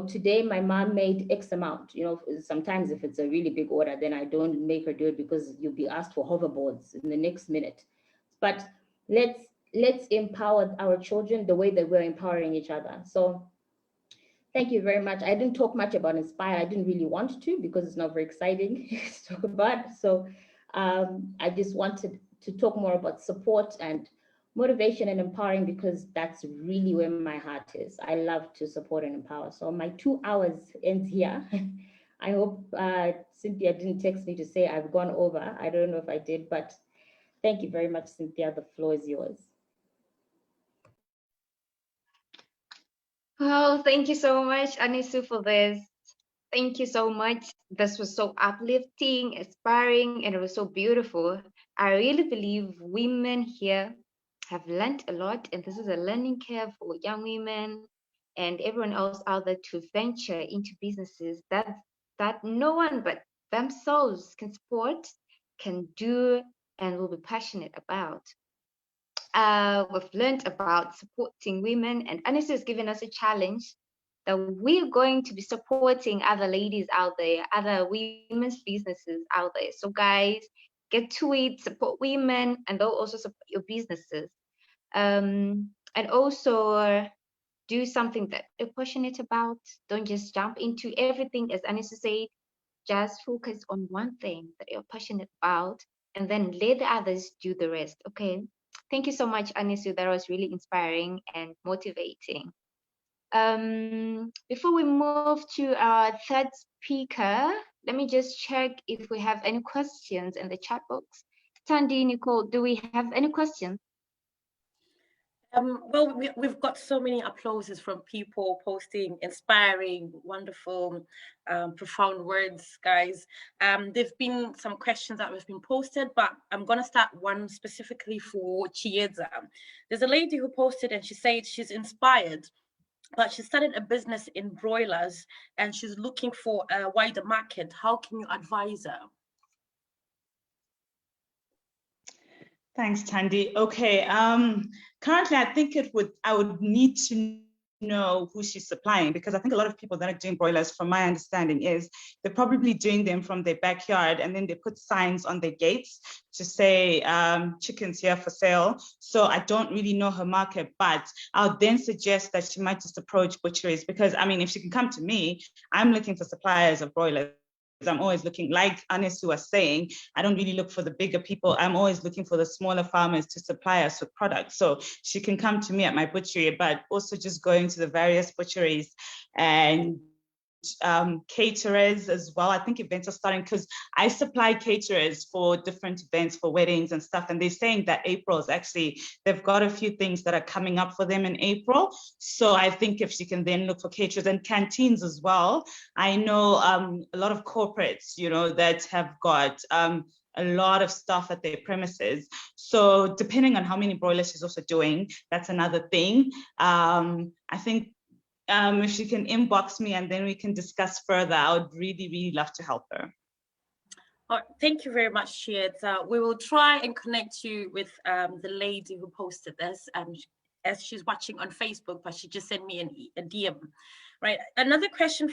today my mom made X amount. Sometimes if it's a really big order, then I don't make her do it, because you'll be asked for hoverboards in the next minute. But let's empower our children the way that we're empowering each other. So thank you very much. I didn't talk much about Inspire. I didn't really want to, because it's not very exciting to talk about. So I just wanted to talk more about support and motivation and empowering, because that's really where my heart is. I love to support and empower. So my 2 hours ends here. I hope Cynthia didn't text me to say I've gone over. I don't know if I did, but thank you very much, Cynthia. The floor is yours. Oh, thank you so much, Anesu, for this. Thank you so much. This was so uplifting, inspiring, and it was so beautiful. I really believe women here have learned a lot, and this is a learning curve for young women and everyone else out there to venture into businesses that no one but themselves can support, can do, and will be passionate about. We've learned about supporting women, and Anesu has given us a challenge that we're going to be supporting other ladies out there, other women's businesses out there. So guys, get to it, support women, and they'll also support your businesses. And also do something that you're passionate about. Don't just jump into everything, as Anesu said. Just focus on one thing that you're passionate about, and then let the others do the rest. Okay. Thank you so much, Anesu. That was really inspiring and motivating. Before we move to our third speaker, Let me just check if we have any questions in the chat box. Tandy, Nicole, do we have any questions? Well, we've got so many applauses from people posting inspiring, wonderful, profound words, guys. There've been some questions that have been posted, but I'm going to start one specifically for Chiedza. There's a lady who posted and she said she's inspired, but she started a business in broilers and she's looking for a wider market. How can you advise her? Thanks, Tandy. Okay. Currently, I think I would need to know who she's supplying, because I think a lot of people that are doing broilers, from my understanding, is they're probably doing them from their backyard, and then they put signs on their gates to say chickens here for sale. So I don't really know her market, but I'll then suggest that she might just approach butcheries, because I mean, if she can come to me, I'm looking for suppliers of broilers. I'm always looking, like Anesu was saying, I don't really look for the bigger people. I'm always looking for the smaller farmers to supply us with products. So she can come to me at my butchery, but also just going to the various butcheries and caterers as well. I think events are starting, because I supply caterers for different events, for weddings and stuff, and they're saying that April is actually, they've got a few things that are coming up for them in April. So I think if she can then look for caterers and canteens as well. I know a lot of corporates, that have got a lot of stuff at their premises. So depending on how many broilers she's also doing, that's another thing. I think if she can inbox me and then we can discuss further, I would really, really love to help her. Thank you very much, Chiedza. We will try and connect you with the lady who posted this, as she's watching on Facebook, but she just sent me a DM. Right. Another question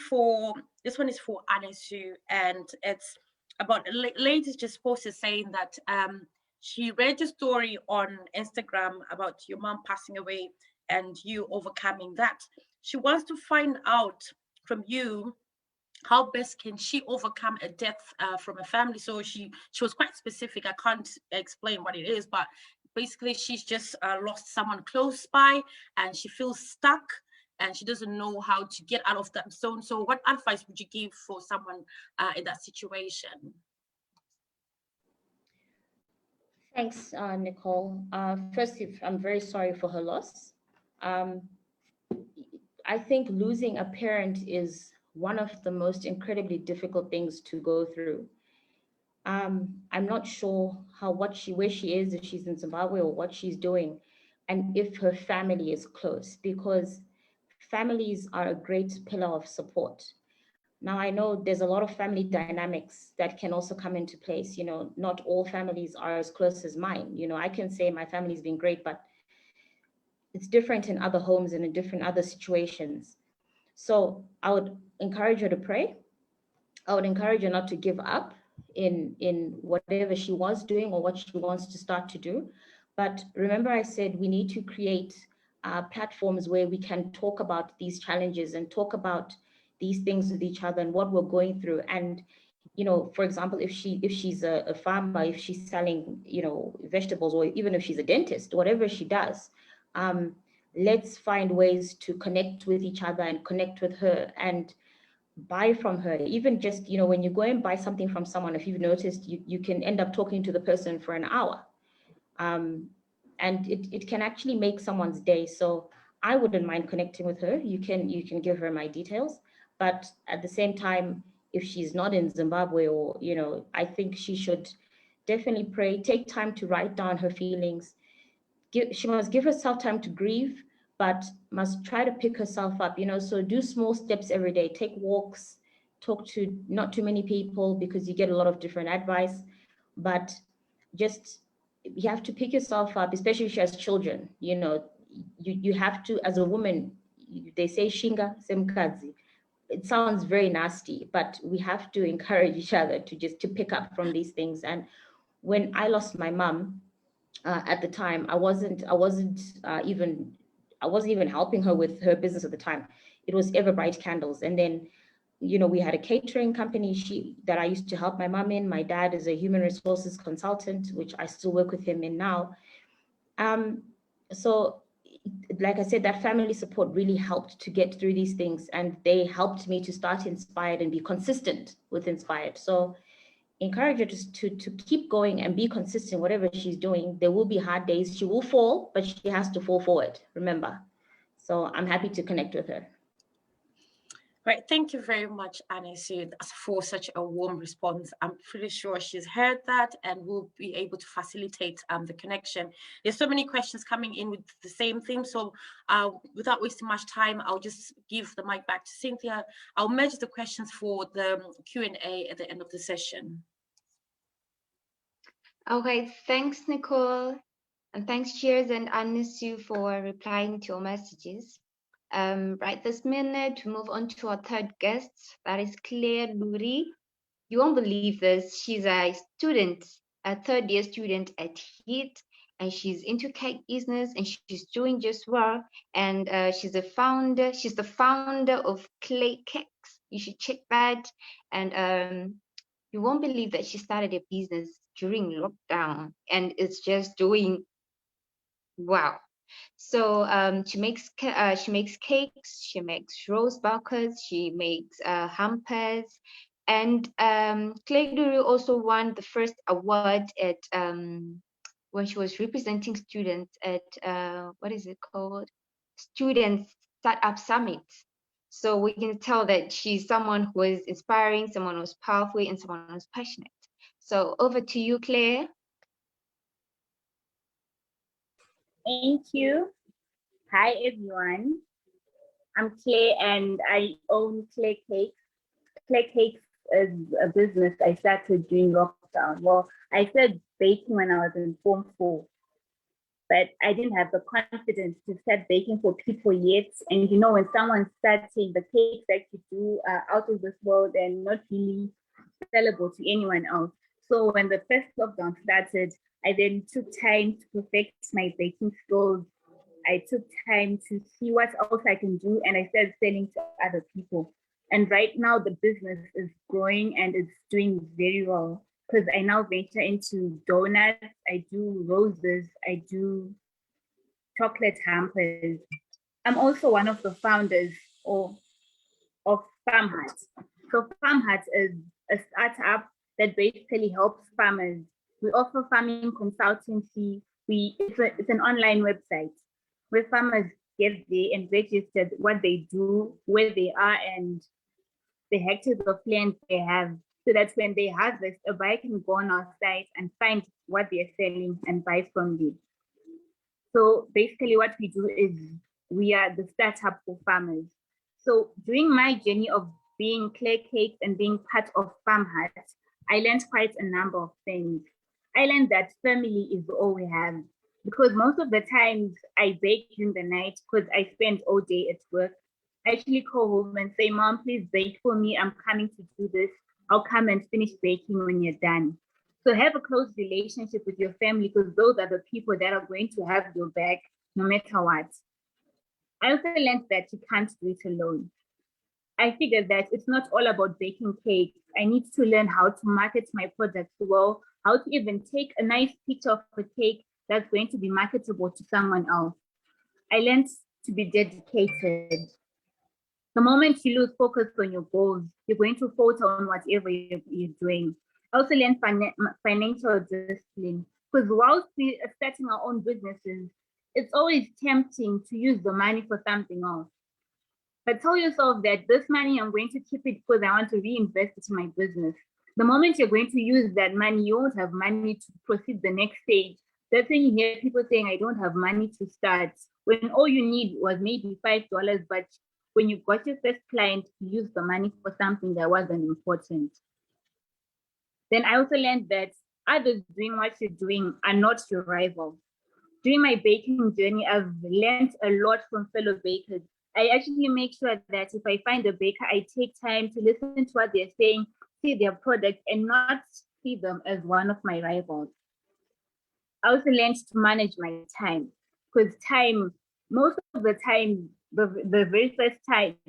this one is for Anesu, and it's about ladies just posted saying that she read your story on Instagram about your mom passing away and you overcoming that. She wants to find out from you, how best can she overcome a death from a family? So she was quite specific. I can't explain what it is, but basically she's just lost someone close by and she feels stuck and she doesn't know how to get out of that zone. So what advice would you give for someone in that situation? Thanks, Nicole. First, I'm very sorry for her loss. I think losing a parent is one of the most incredibly difficult things to go through. I'm not sure where she is, if she's in Zimbabwe or what she's doing, and if her family is close, because families are a great pillar of support. Now, I know there's a lot of family dynamics that can also come into place. Not all families are as close as mine. I can say my family's been great, but it's different in other homes and in different other situations. So I would encourage her to pray. I would encourage her not to give up in whatever she was doing or what she wants to start to do. But remember, I said we need to create platforms where we can talk about these challenges and talk about these things with each other and what we're going through. And for example, if she's a farmer, if she's selling vegetables, or even if she's a dentist, whatever she does, let's find ways to connect with each other and connect with her and buy from her. Even just when you go and buy something from someone, if you've noticed, you can end up talking to the person for an hour, and it can actually make someone's day. So I wouldn't mind connecting with her. You can give her my details, but at the same time, if she's not in Zimbabwe, or I think she should definitely pray, take time to write down her feelings. She must give herself time to grieve, but must try to pick herself up, so do small steps every day, take walks, talk to not too many people, because you get a lot of different advice, but just, you have to pick yourself up, especially if she has children. You have to, as a woman, they say shinga semkazi. It sounds very nasty, but we have to encourage each other to pick up from these things. And when I lost my mom, at the time, I wasn't even helping her with her business at the time. It was Ever Bright Candles. And then, we had a catering company that I used to help my mom in. My dad is a human resources consultant, which I still work with him in now. So like I said, that family support really helped to get through these things, and they helped me to start Inspired and be consistent with Inspired. So encourage her to keep going and be consistent, whatever she's doing. There will be hard days. She will fall, but she has to fall forward, remember. So I'm happy to connect with her. Right, thank you very much, Anesu, for such a warm response. I'm pretty sure she's heard that and will be able to facilitate the connection. There's so many questions coming in with the same theme, so without wasting much time, I'll just give the mic back to Cynthia. I'll merge the questions for the Q&A at the end of the session. Okay, thanks, Nicole. And thanks, Chiedza and Anesu, for replying to your messages. Right this minute, we move on to our third guest, that is Claire Duri. You won't believe this. She's a student, a third-year student at HIT, and she's into cake business, and she's doing just well. And she's the founder of Clay Cakes. You should check that. And you won't believe that she started a business during lockdown, and it's just doing wow. So she makes cakes, she makes rose buckets, she makes hampers, and Clay Duri also won the first award at when she was representing students at what is it called? Students Startup Summit. So we can tell that she's someone who is inspiring, someone who's powerful, and someone who's passionate. So over to you, Claire. Thank you. Hi, everyone. I'm Clay and I own Clay Cakes. Clay Cakes is a business I started during lockdown. Well, I started baking when I was in Form 4, but I didn't have the confidence to start baking for people yet. And you know, when someone starts saying the cakes that you do are out of this world and not really sellable to anyone else. So when the first lockdown started, I then took time to perfect my baking skills. I took time to see what else I can do, and I started selling to other people. And right now the business is growing and it's doing very well because I now venture into donuts, I do roses, I do chocolate hampers. I'm also one of the founders of Farm Hut. So Farm Hut is a startup that basically helps farmers. We offer farming consultancy. It's an online website where farmers get there and register what they do, where they are, and the hectares of land they have, so that when they harvest, a buyer can go on our site and find what they're selling and buy from you. So basically what we do is we are the startup for farmers. So during my journey of being Clay Cakes and being part of Farm Hut, I learned quite a number of things. I learned that family is all we have, because most of the times I bake during the night because I spend all day at work. I actually call home and say, Mom, please bake for me. I'm coming to do this. I'll come and finish baking when you're done. So have a close relationship with your family, because those are the people that are going to have your back no matter what. I also learned that you can't do it alone. I figured that it's not all about baking cakes. I need to learn how to market my products well, how to even take a nice picture of a cake that's going to be marketable to someone else. I learned to be dedicated. The moment you lose focus on your goals, you're going to falter on whatever you're doing. I also learned financial discipline, because whilst we are starting our own businesses, it's always tempting to use the money for something else. But tell yourself that this money, I'm going to keep it because I want to reinvest it in my business. The moment you're going to use that money, you won't have money to proceed the next stage. That's when you hear people saying, I don't have money to start, when all you need was maybe $5, but when you got your first client, you used the money for something that wasn't important. Then I also learned that others doing what you're doing are not your rival. During my baking journey, I've learned a lot from fellow bakers. I actually make sure that if I find a baker, I take time to listen to what they're saying, see their product, and not see them as one of my rivals. I also learned to manage my time, because time, most of the time, the very first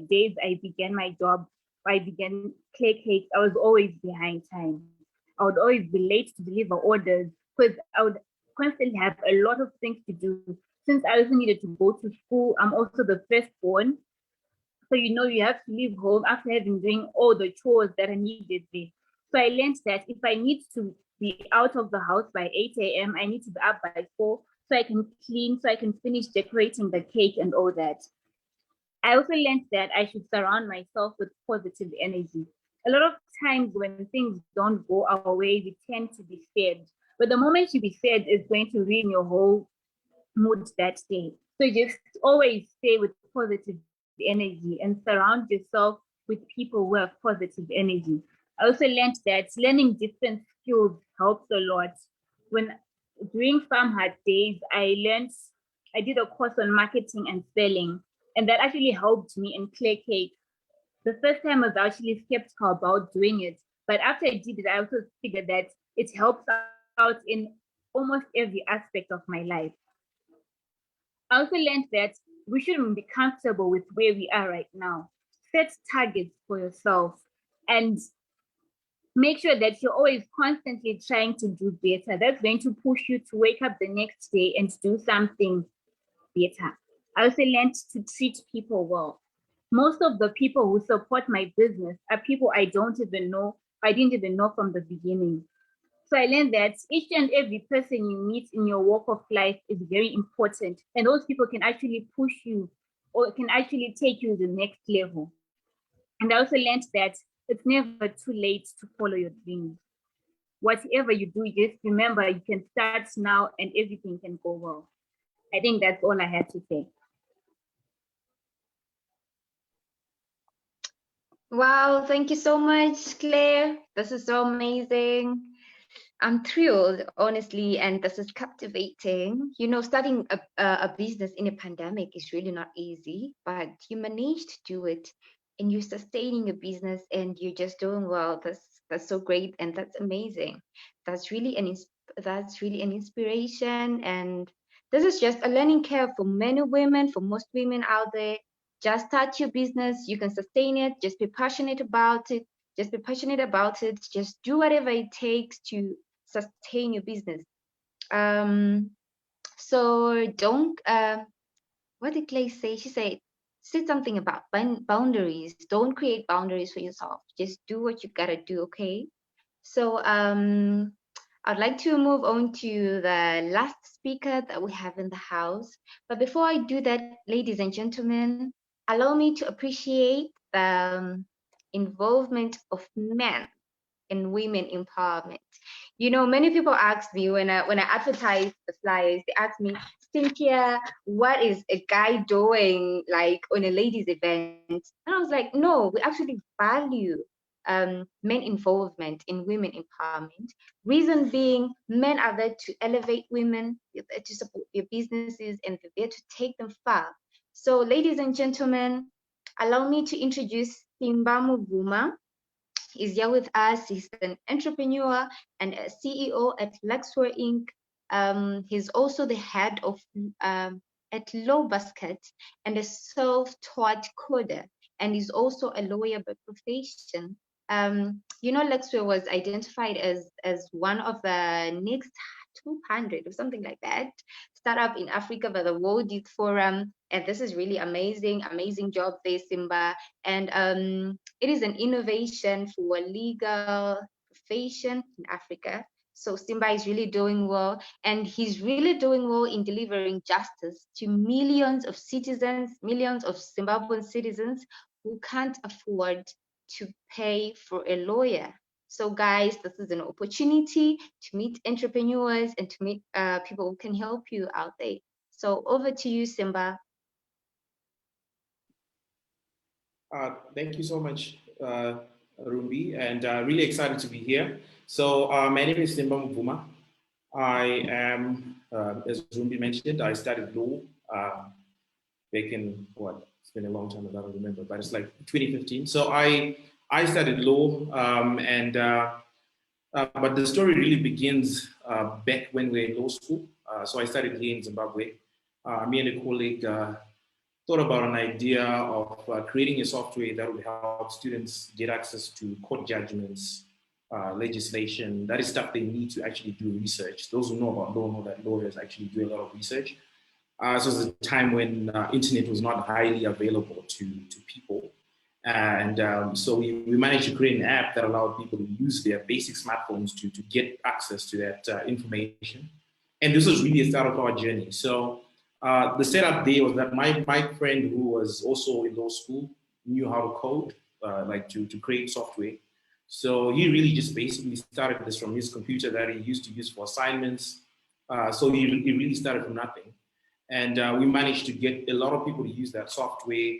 days I began my job, I began Clay Cakes, I was always behind time. I would always be late to deliver orders because I would constantly have a lot of things to do. since I also needed to go to school, I'm also the firstborn. So, you have to leave home after having doing all the chores that are needed there. So I learned that if I need to be out of the house by 8 a.m., I need to be up by 4 so I can clean, so I can finish decorating the cake and all that. I also learned that I should surround myself with positive energy. A lot of times when things don't go our way, we tend to be sad. But the moment you be sad, it's going to ruin your whole mood that day. So just always stay with positive energy and surround yourself with people who have positive energy. I also learned that learning different skills helps a lot. When during farm hard days, I did a course on marketing and selling, and that actually helped me in clay cake. The first time I was actually skeptical about doing it, but after I did it, I also figured that it helps out in almost every aspect of my life. I also learned that we shouldn't be comfortable with where we are right now. Set targets for yourself and make sure that you're always constantly trying to do better. That's going to push you to wake up the next day and do something better. I also learned to treat people well. Most of the people who support my business are people I didn't even know from the beginning. So I learned that each and every person you meet in your walk of life is very important. And those people can actually push you or can actually take you to the next level. And I also learned that it's never too late to follow your dreams. Whatever you do, just remember you can start now and everything can go well. I think that's all I had to say. Wow, thank you so much, Claire. This is so amazing. I'm thrilled, honestly, and this is captivating. Starting a business in a pandemic is really not easy, but you managed to do it, and you're sustaining a business, and you're just doing well. That's so great, and that's amazing. That's really an inspiration, and this is just a learning curve for many women, for most women out there. Just start your business. You can sustain it. Just be passionate about it. Just be passionate about it. Just do whatever it takes to sustain your business. So don't, what did Clay say? She said something about boundaries. Don't create boundaries for yourself. Just do what you gotta do, okay? So I'd like to move on to the last speaker that we have in the house. But before I do that, ladies and gentlemen, allow me to appreciate the involvement of men in women empowerment. Many people ask me when I advertise the flyers, they ask me, Cynthia, what is a guy doing like on a ladies event? And I was like, no, we actually value men involvement in women empowerment. Reason being, men are there to elevate women, they're there to support their businesses, and they're there to take them far. So, ladies and gentlemen, allow me to introduce Simba Mubvuma. He's here with us. He's an entrepreneur and a CEO at Lexware Inc. He's also the head of at Low Basket and a self-taught coder. And he's also a lawyer by profession. Lexware was identified as one of the next 200 or something like that startup in Africa by the World Youth Forum. And this is really amazing job there, Simba. And it is an innovation for a legal profession in Africa. So Simba is really doing well, and he's really doing well in delivering justice to millions of citizens, millions of Zimbabwean citizens who can't afford to pay for a lawyer. So guys, this is an opportunity to meet entrepreneurs and to meet people who can help you out there. So over to you, Simba. Thank you so much, Rumbi, and really excited to be here. So my name is Simba Mubvuma. I am, as Rumbi mentioned, I studied law back in, it's been a long time, I don't remember, but it's like 2015. So I studied law, but the story really begins back when we were in law school. So I studied here in Zimbabwe. Me and a colleague thought about an idea of creating a software that would help students get access to court judgments, legislation. That is stuff they need to actually do research. Those who know about law know that lawyers actually do a lot of research. So it was a time when internet was not highly available to people. And so we managed to create an app that allowed people to use their basic smartphones to get access to that information. And this was really the start of our journey. So the setup there was that my friend, who was also in law school, knew how to code, like to create software. So he really just basically started this from his computer that he used to use for assignments. So he really started from nothing. And we managed to get a lot of people to use that software.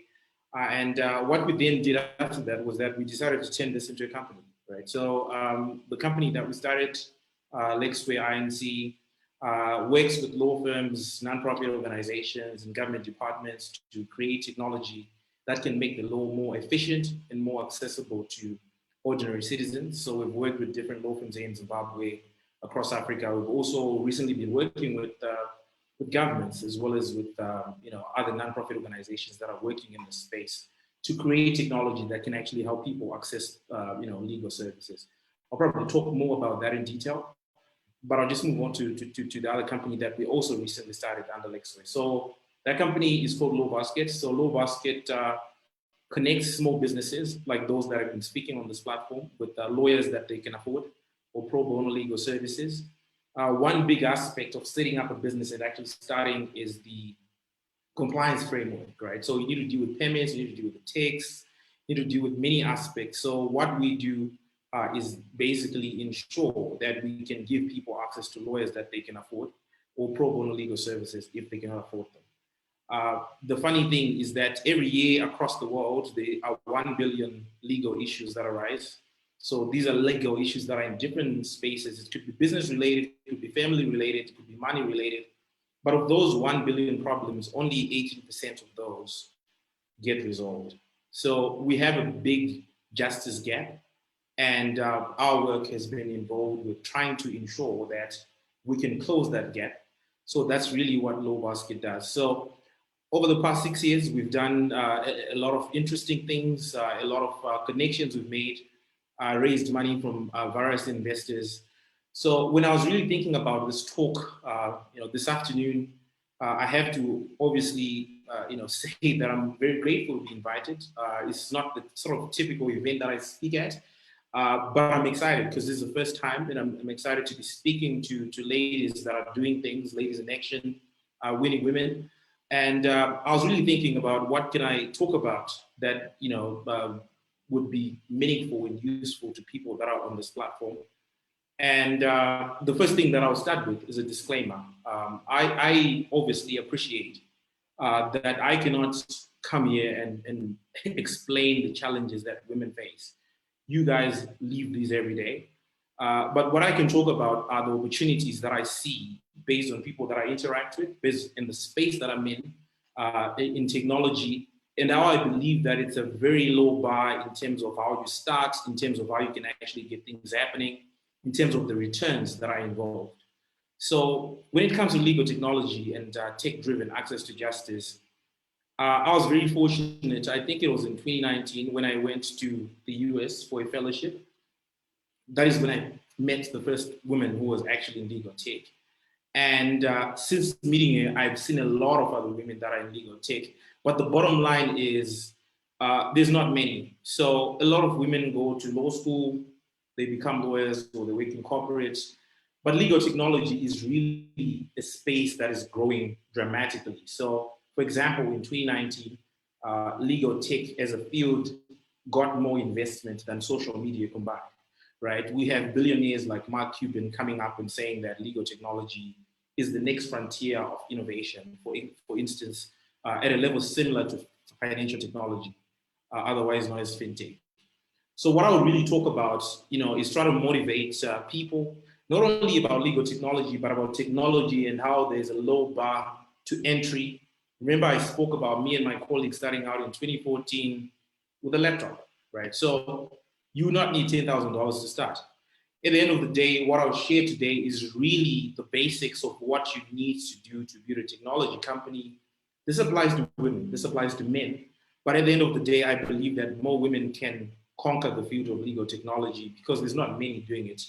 And what we then did after that was that we decided to turn this into a company, right? So the company that we started, Lexware Inc., works with law firms, nonprofit organizations, and government departments to create technology that can make the law more efficient and more accessible to ordinary citizens. So we've worked with different law firms in Zimbabwe, across Africa. We've also recently been working with governments, as well as with other nonprofit organizations that are working in the space to create technology that can actually help people access legal services. I'll probably talk more about that in detail, but I'll just move on to the other company that we also recently started under Lexware. So that company is called Law Basket. So Law Basket connects small businesses like those that have been speaking on this platform with lawyers that they can afford or pro bono legal services. One big aspect of setting up a business and actually starting is the compliance framework, right? So you need to deal with payments, you need to deal with the tax, you need to deal with many aspects. So what we do is basically ensure that we can give people access to lawyers that they can afford or pro bono legal services if they cannot afford them. The funny thing is that every year across the world, there are 1 billion legal issues that arise. So these are legal issues that are in different spaces. It could be business related, it could be family related, it could be money related. But of those 1 billion problems, only 18% of those get resolved. So we have a big justice gap, and our work has been involved with trying to ensure that we can close that gap. So that's really what Law Basket does. So over the past 6 years, we've done a lot of interesting things, a lot of connections we've made, raised money from various investors. So when I was really thinking about this talk, this afternoon, I have to obviously, say that I'm very grateful to be invited. It's not the sort of typical event that I speak at, but I'm excited because this is the first time, and I'm excited to be speaking to ladies that are doing things, ladies in action, winning women. And I was really thinking about what can I talk about that, would be meaningful and useful to people that are on this platform. And the first thing that I'll start with is a disclaimer. I obviously appreciate that I cannot come here and explain the challenges that women face. You guys live these every day. But what I can talk about are the opportunities that I see based on people that I interact with, based in the space that I'm in technology, and how I believe that it's a very low bar in terms of how you start, in terms of how you can actually get things happening, in terms of the returns that are involved. So when it comes to legal technology and tech-driven access to justice, I was very fortunate. I think it was in 2019 when I went to the US for a fellowship. That is when I met the first woman who was actually in legal tech. And since meeting her, I've seen a lot of other women that are in legal tech. But the bottom line is there's not many. So a lot of women go to law school, they become lawyers, or they work in corporates. But legal technology is really a space that is growing dramatically. So, for example, in 2019, legal tech as a field got more investment than social media combined, right? We have billionaires like Mark Cuban coming up and saying that legal technology is the next frontier of innovation, for instance, at a level similar to financial technology, otherwise known as fintech. So what I would really talk about, is try to motivate people, not only about legal technology, but about technology and how there's a low bar to entry. Remember, I spoke about me and my colleagues starting out in 2014 with a laptop, right? So you would not need $10,000 to start. At the end of the day, what I'll share today is really the basics of what you need to do to build a technology company. This applies to women, this applies to men. But at the end of the day, I believe that more women can conquer the field of legal technology because there's not many doing it.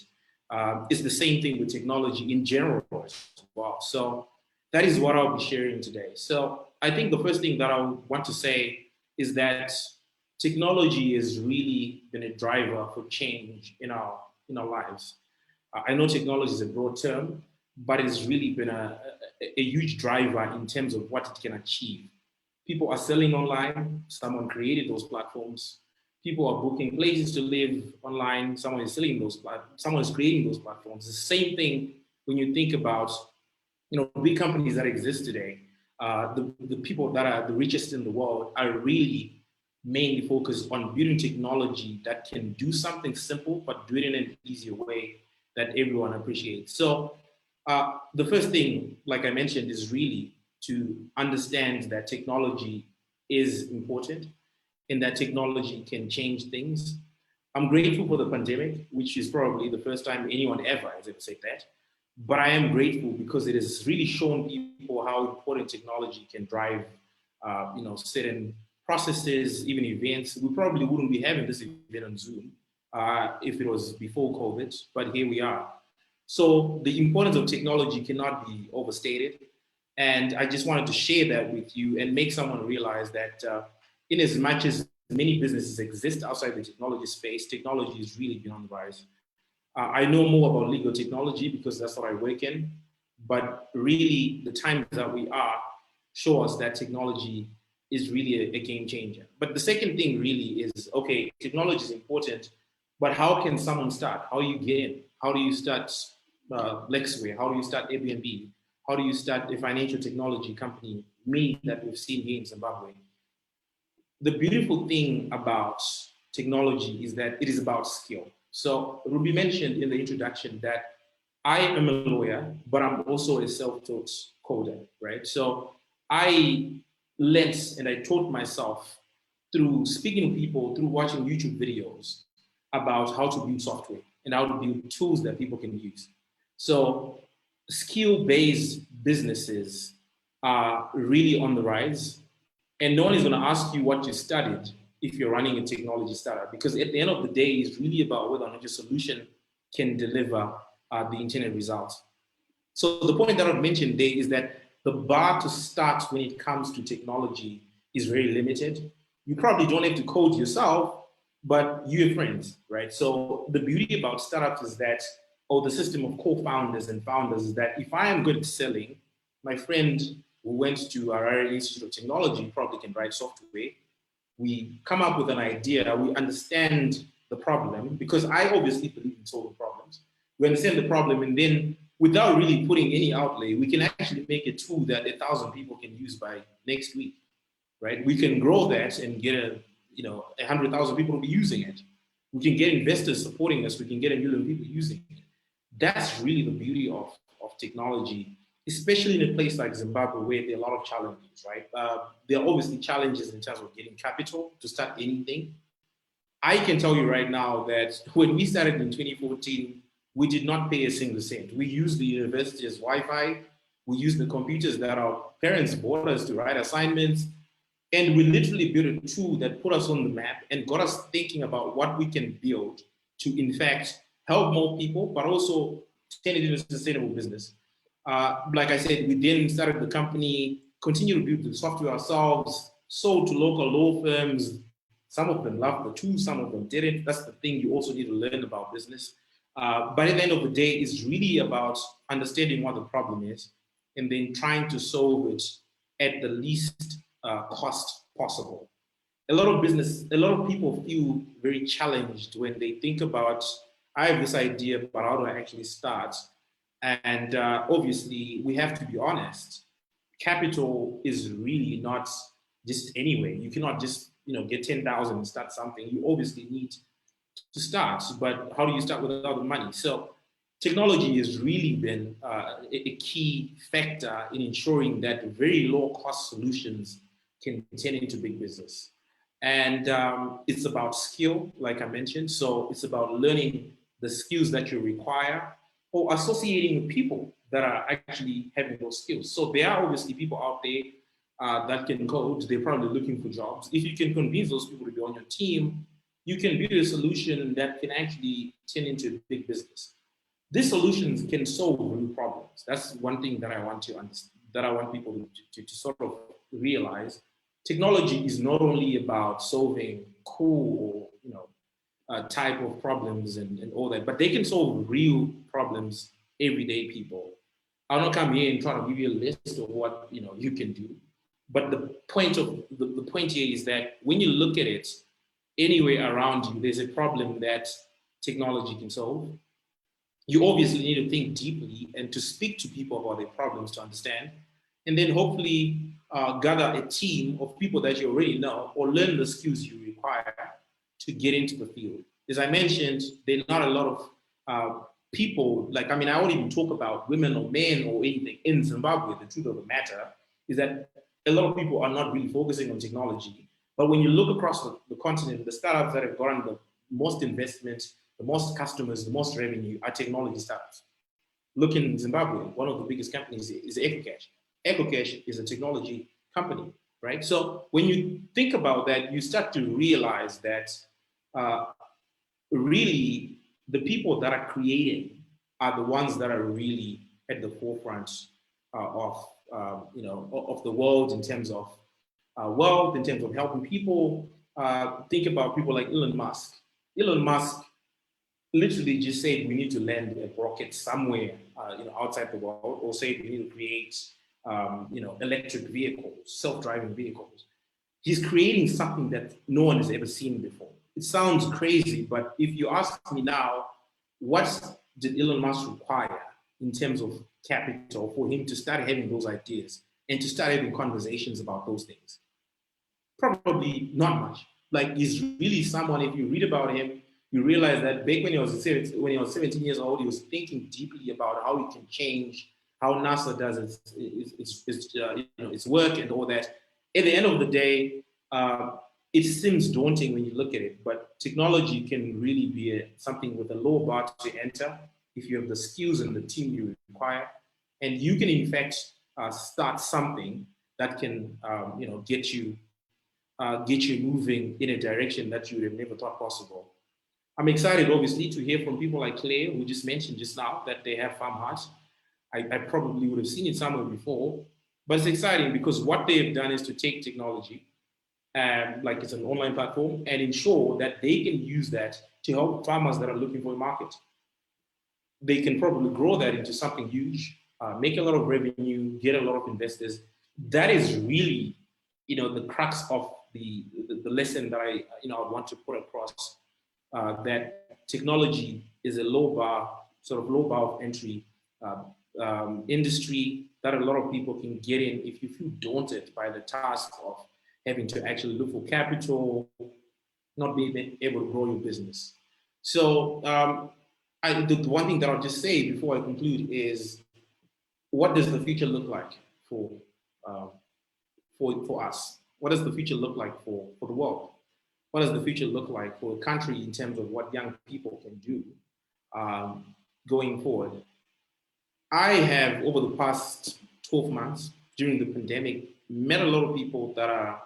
It's the same thing with technology in general as well. So that is what I'll be sharing today. So I think the first thing that I want to say is that technology has really been a driver for change in our lives. I know technology is a broad term, but it's really been a huge driver in terms of what it can achieve. People are selling online. Someone created those platforms. People are booking places to live online. Someone is selling those someone is creating those platforms. The same thing when you think about big companies that exist today. The people that are the richest in the world are really mainly focused on building technology that can do something simple, but do it in an easier way that everyone appreciates. So the first thing, like I mentioned, is really to understand that technology is important and that technology can change things. I'm grateful for the pandemic, which is probably the first time anyone ever has ever said that. But I am grateful because it has really shown people how important technology can drive, certain processes, even events. We probably wouldn't be having this event on Zoom if it was before COVID, but here we are. So the importance of technology cannot be overstated. And I just wanted to share that with you and make someone realize that in as much as many businesses exist outside the technology space, technology is really beyond the rise. I know more about legal technology because that's what I work in, but really the times that we are show us that technology is really a game changer. But the second thing really is, okay, technology is important, but how can someone start? How do you get in? How do you start Lexware? How do you start Airbnb? How do you start a financial technology company, me that we've seen here in Zimbabwe? The beautiful thing about technology is that it is about skill. So Ruby mentioned in the introduction that I am a lawyer, but I'm also a self-taught coder, right? So I learned and I taught myself through speaking to people, through watching YouTube videos about how to build software and how to build tools that people can use. So skill-based businesses are really on the rise. And no one is going to ask you what you studied if you're running a technology startup, because at the end of the day, it's really about whether or not your solution can deliver the intended results. So the point that I've mentioned today is that the bar to start when it comes to technology is very limited. You probably don't have to code yourself, but you have friends, right? So the beauty about startups is that, or the system of co-founders and founders is that if I am good at selling, my friend who went to our Institute of Technology probably can write software. We come up with an idea, we understand the problem, because I obviously believe in solving problems. We understand the problem, and then without really putting any outlay, we can actually make a tool that 1,000 people can use by next week, right? We can grow that and get 100,000 people to be using it. We can get investors supporting us. We can get 1 million people using it. That's really the beauty of technology, especially in a place like Zimbabwe where there are a lot of challenges, right? There are obviously challenges in terms of getting capital to start anything. I can tell you right now that when we started in 2014, we did not pay a single cent. We used the university's Wi-Fi. We used the computers that our parents bought us to write assignments. And we literally built a tool that put us on the map and got us thinking about what we can build to, in fact, help more people, but also turn it into a sustainable business. Like I said, we then started the company, continued to build the software ourselves, sold to local law firms. Some of them loved the tool, some of them didn't. That's the thing you also need to learn about business. But at the end of the day, it's really about understanding what the problem is and then trying to solve it at the least cost possible. A lot of people feel very challenged when they think about, I have this idea, but how do I actually start? And obviously, we have to be honest. Capital is really not just anywhere. You cannot just get 10,000 and start something. You obviously need to start, but how do you start without the money? So technology has really been a key factor in ensuring that very low-cost solutions can turn into big business. And it's about skill, like I mentioned. So it's about learning the skills that you require or associating with people that are actually having those skills. So there are obviously people out there that can code. They're probably looking for jobs. If you can convince those people to be on your team, you can build a solution that can actually turn into a big business. These solutions can solve real problems. That's one thing that I want to that I want people to sort of realize. Technology is not only about solving cool or type of problems and all that, but they can solve real problems, everyday people. I'll not come here and try to give you a list of what you can do. But the point here is that when you look at it, anywhere around you, there's a problem that technology can solve. You obviously need to think deeply and to speak to people about their problems to understand, and then hopefully gather a team of people that you already know or learn the skills you require to get into the field. As I mentioned, there are not a lot of people, I won't even talk about women or men or anything in Zimbabwe. The truth of the matter is that a lot of people are not really focusing on technology. But when you look across the continent, the startups that have gotten the most investment, the most customers, the most revenue are technology startups. Look in Zimbabwe, one of the biggest companies is EcoCash. EcoCash is a technology company, right? So when you think about that, you start to realize that really the people that are creating are the ones that are really at the forefront of the world in terms of wealth, in terms of helping people. Think about people like Elon Musk. Elon Musk literally just said we need to land a rocket somewhere, outside the world, or say we need to create, electric vehicles, self-driving vehicles. He's creating something that no one has ever seen before. It sounds crazy, but if you ask me now, what did Elon Musk require in terms of capital for him to start having those ideas and to start having conversations about those things? Probably not much. He's really someone, if you read about him, you realize that back when he was 17 years old, he was thinking deeply about how he can change how NASA does its work and all that. At the end of the day, it seems daunting when you look at it, but technology can really be something with a low bar to enter if you have the skills and the team you require, and you can in fact start something that can get you moving in a direction that you would have never thought possible. I'm excited, obviously, to hear from people like Claire, who just mentioned just now that they have farm hearts. I probably would have seen it somewhere before, but it's exciting because what they've done is to take technology, like it's an online platform, and ensure that they can use that to help farmers that are looking for a market. They can probably grow that into something huge, make a lot of revenue, get a lot of investors. That is really, the crux of the lesson that I want to put across. That technology is a low bar of entry industry that a lot of people can get in if you feel daunted by the task of having to actually look for capital, not being able to grow your business. So the one thing that I'll just say before I conclude is, what does the future look like for us? What does the future look like for the world? What does the future look like for a country in terms of what young people can do going forward? I have, over the past 12 months during the pandemic, met a lot of people that are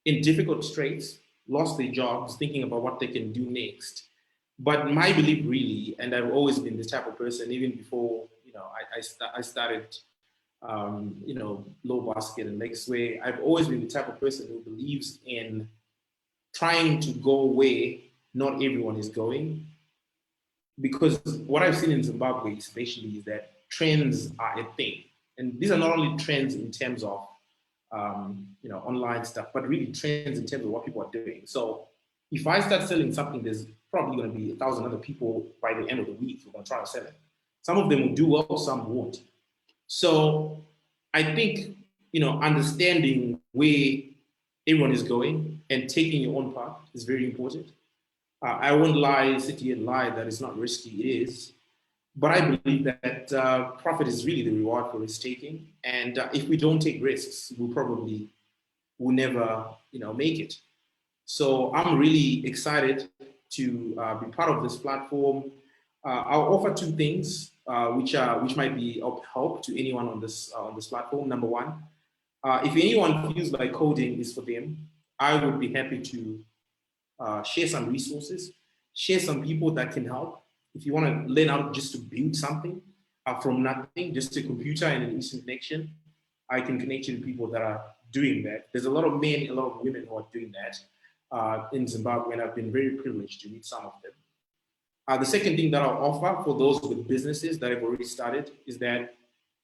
in difficult straits, lost their jobs, thinking about what they can do next. But my belief really, and I've always been this type of person, even before I started Low Basket and Lexware, I've always been the type of person who believes in trying to go where not everyone is going. Because what I've seen in Zimbabwe especially is that trends are a thing. And these are not only trends in terms of online stuff, but really trends in terms of what people are doing. So if I start selling something, there's probably going to be 1,000 other people by the end of the week who are going to try to sell it. Some of them will do well, some won't. So I think, understanding where everyone is going and taking your own path is very important. I won't sit here and lie that it's not risky. It is. But I believe that profit is really the reward for risk taking. And if we don't take risks, we'll never, make it. So I'm really excited to be part of this platform. I'll offer two things which might be of help to anyone on this platform. Number one, if anyone feels like coding is for them, I would be happy to share some resources, share some people that can help. If you want to learn how just to build something from nothing, just a computer and an instant connection, I can connect you to people that are doing that. There's a lot of men, a lot of women who are doing that in Zimbabwe, and I've been very privileged to meet some of them. The second thing that I'll offer for those with businesses that have already started is that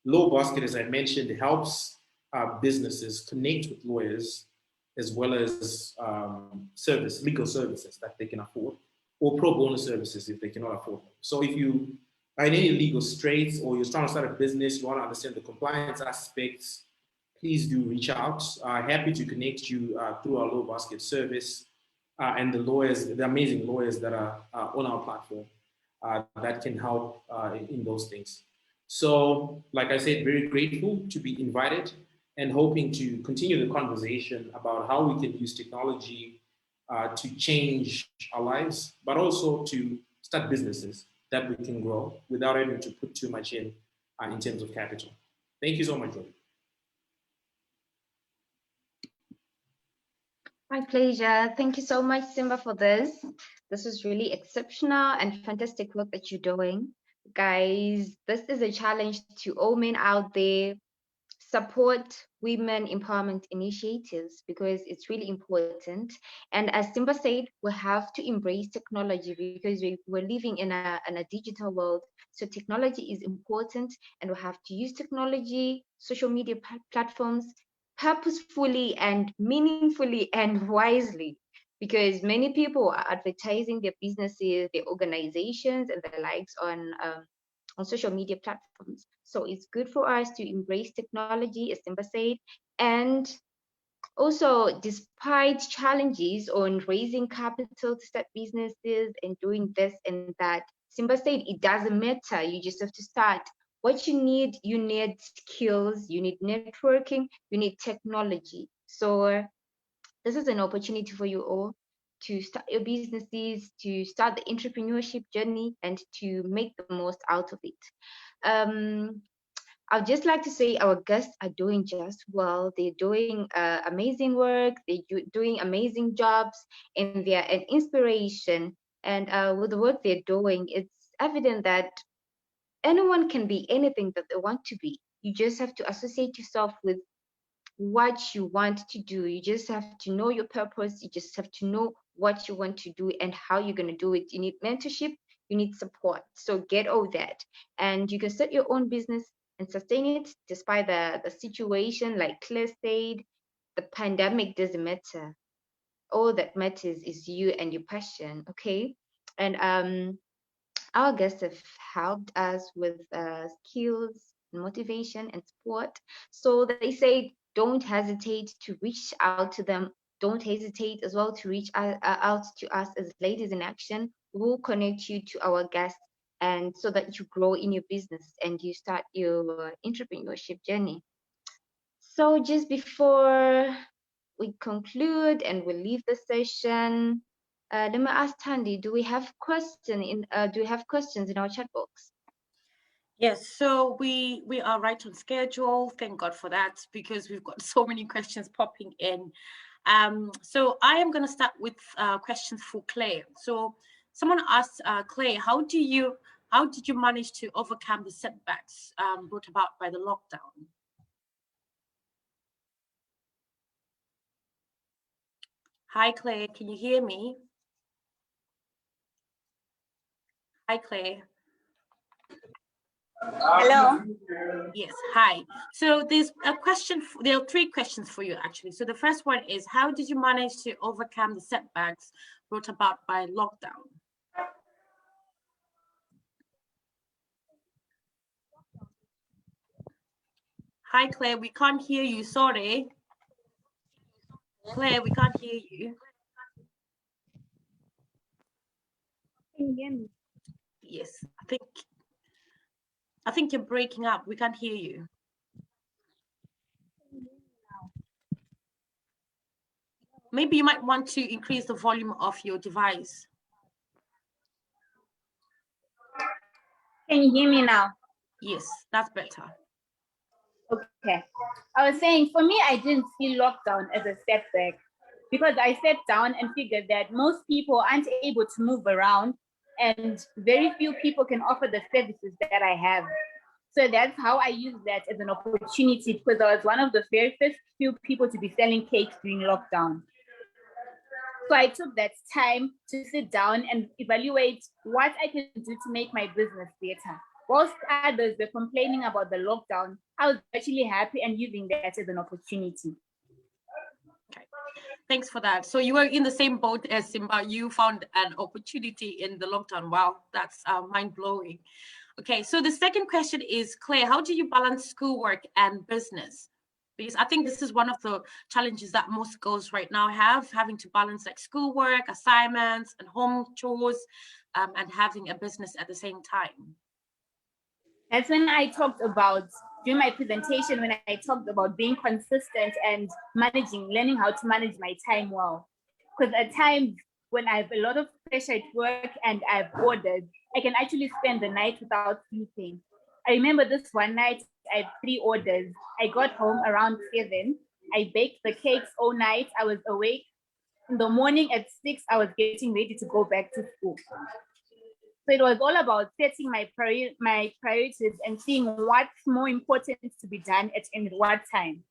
Law Basket, as I mentioned, helps businesses connect with lawyers as well as legal services that they can afford, or pro bono services if they cannot afford them. So if you are in any legal straits or you're trying to start a business, you want to understand the compliance aspects, please do reach out. Happy to connect you through our Law Basket service and the lawyers, the amazing lawyers that are on our platform that can help in those things. So, like I said, very grateful to be invited and hoping to continue the conversation about how we can use technology to change our lives, but also to start businesses that we can grow without having to put too much in terms of capital. Thank you so much, Robbie. My pleasure. Thank you so much, Simba, for this. This is really exceptional and fantastic work that you're doing. Guys, this is a challenge to all men out there. Support women empowerment initiatives because it's really important. And as Simba said, we have to embrace technology because we're living in a digital world. So technology is important and we have to use technology, social media platforms purposefully and meaningfully and wisely, because many people are advertising their businesses, their organizations and their likes on social media platforms. So it's good for us to embrace technology, as Simba said, and also despite challenges on raising capital to start businesses and doing this and that, Simba said it doesn't matter, you just have to start. What you need skills, you need networking, you need technology. So this is an opportunity for you all to start your businesses, to start the entrepreneurship journey, and to make the most out of it. I'd just like to say our guests are doing just well. They're doing amazing work. They're doing amazing jobs, and they're an inspiration. And with the work they're doing, it's evident that anyone can be anything that they want to be. You just have to associate yourself with what you want to do. You just have to know your purpose. You just have to know what you want to do and how you're going to do it. You need mentorship, you need support. So get all that. And you can start your own business and sustain it despite the situation. Like Claire said, the pandemic doesn't matter. All that matters is you and your passion. Okay. And our guests have helped us with skills, motivation, and support. So they say, don't hesitate to reach out to them. Don't hesitate as well to reach out to us as Ladies in Action. We'll connect you to our guests, and so that you grow in your business and you start your entrepreneurship journey. So just before we conclude and we leave the session, let me ask Tandy, do we have questions in our chat box? Yes, so we are right on schedule. Thank God for that, because we've got so many questions popping in. So I am going to start with questions for Claire. So someone asked Claire, how did you manage to overcome the setbacks brought about by the lockdown? Hi, Claire, can you hear me? Hi, Claire. Hello. Yes, hi. So there's a question, there are three questions for you actually. So the first one is, how did you manage to overcome the setbacks brought about by lockdown? Hi, Claire, we can't hear you, sorry. Claire, we can't hear you. Can you hear me? Yes, I think you're breaking up. We can't hear you. Maybe you might want to increase the volume of your device. Can you hear me now? Yes, that's better. Okay. I was saying, for me, I didn't see lockdown as a setback because I sat down and figured that most people aren't able to move around and very few people can offer the services that I have. So that's how I used that as an opportunity, because I was one of the very first few people to be selling cakes during lockdown. So I took that time to sit down and evaluate what I can do to make my business better. Whilst others were complaining about the lockdown, I was actually happy and using that as an opportunity. Okay, thanks for that. So you were in the same boat as Simba. You found an opportunity in the lockdown. Wow, that's mind-blowing. Okay, so the second question is, Claire, how do you balance schoolwork and business? Because I think this is one of the challenges that most girls right now have, having to balance like schoolwork, assignments, and home chores, and having a business at the same time. That's when I talked about, during my presentation, when I talked about being consistent and learning how to manage my time well. Because at times when I have a lot of pressure at work and I've ordered, I can actually spend the night without sleeping. I remember this one night, I had 3 orders. I got home around 7. I baked the cakes all night. I was awake. In the morning at 6, I was getting ready to go back to school. So it was all about setting my priorities and seeing what's more important to be done at what time.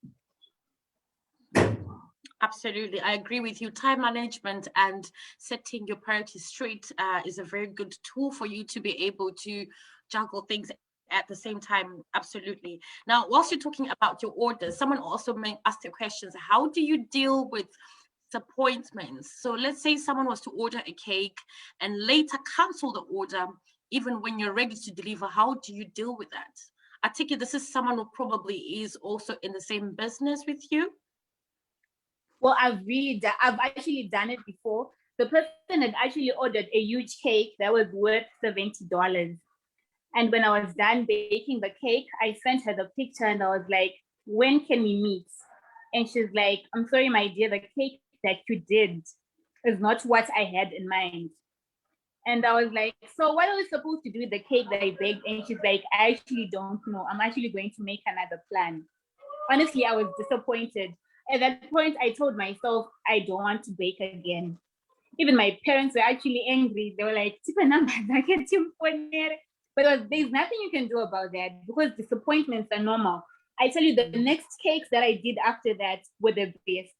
Absolutely, I agree with you. Time management and setting your priorities straight is a very good tool for you to be able to juggle things at the same time. Absolutely. Now, whilst you're talking about your orders, someone also may ask the questions, how do you deal with disappointments? So let's say someone was to order a cake and later cancel the order, even when you're ready to deliver. How do you deal with that? I take it this is someone who probably is also in the same business with you. Well, I've actually done it before. The person had actually ordered a huge cake that was worth $70. And when I was done baking the cake, I sent her the picture and I was like, when can we meet? And she's like, I'm sorry, my dear, the cake that you did is not what I had in mind. And I was like, so what are we supposed to do with the cake that I baked? And she's like, I actually don't know. I'm actually going to make another plan. Honestly, I was disappointed. At that point, I told myself, I don't want to bake again. Even my parents were actually angry. They were like, but there's nothing you can do about that because disappointments are normal. I tell you, the next cakes that I did after that were the best.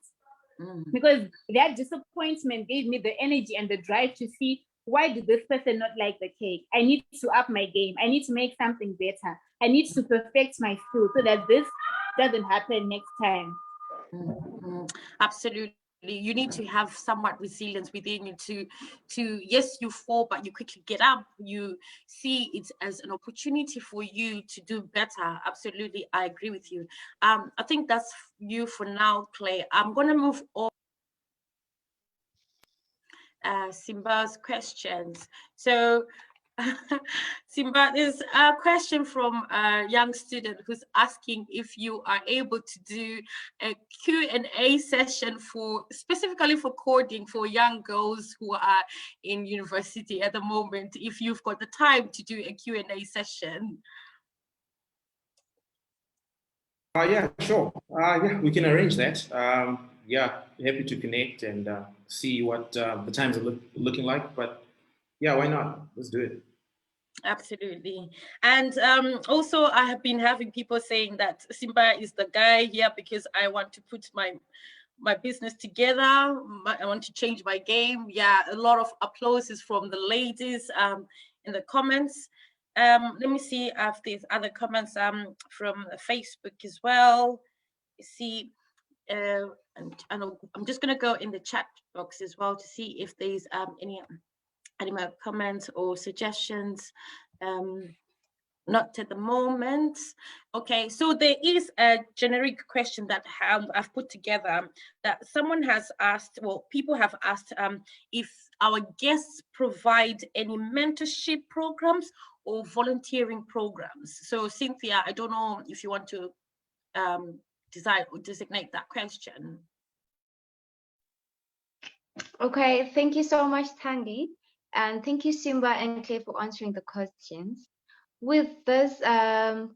Because that disappointment gave me the energy and the drive to see, why did this person not like the cake? I need to up my game. I need to make something better. I need to perfect my skill so that this doesn't happen next time. Absolutely. You need to have somewhat resilience within you to yes, you fall, but you quickly get up. You see it as an opportunity for you to do better. Absolutely, I agree with you. I think that's you for now, Clay. I'm gonna move on. Simba's questions. So Simba, there's a question from a young student who's asking if you are able to do a Q&A session specifically for coding for young girls who are in university at the moment, if you've got the time to do a Q&A session. Yeah, sure. Yeah, we can arrange that. Yeah, happy to connect and see what the times are looking like. But yeah, why not? Let's do it. Absolutely. And also I have been having people saying that Simba is the guy here because I want to put my business together. I want to change my game. Yeah, a lot of applause is from the ladies in the comments. Let me see if there's other comments from Facebook as well. You see, and I'm just going to go in the chat box as well to see if there's any more comments or suggestions. Not at the moment. Okay, so there is a generic question that I've put together that someone has asked, well, people have asked if our guests provide any mentorship programs or volunteering programs. So Cynthia, I don't know if you want to decide or designate that question. Okay, thank you so much, Tandy. And thank you, Simba and Clay, for answering the questions. With this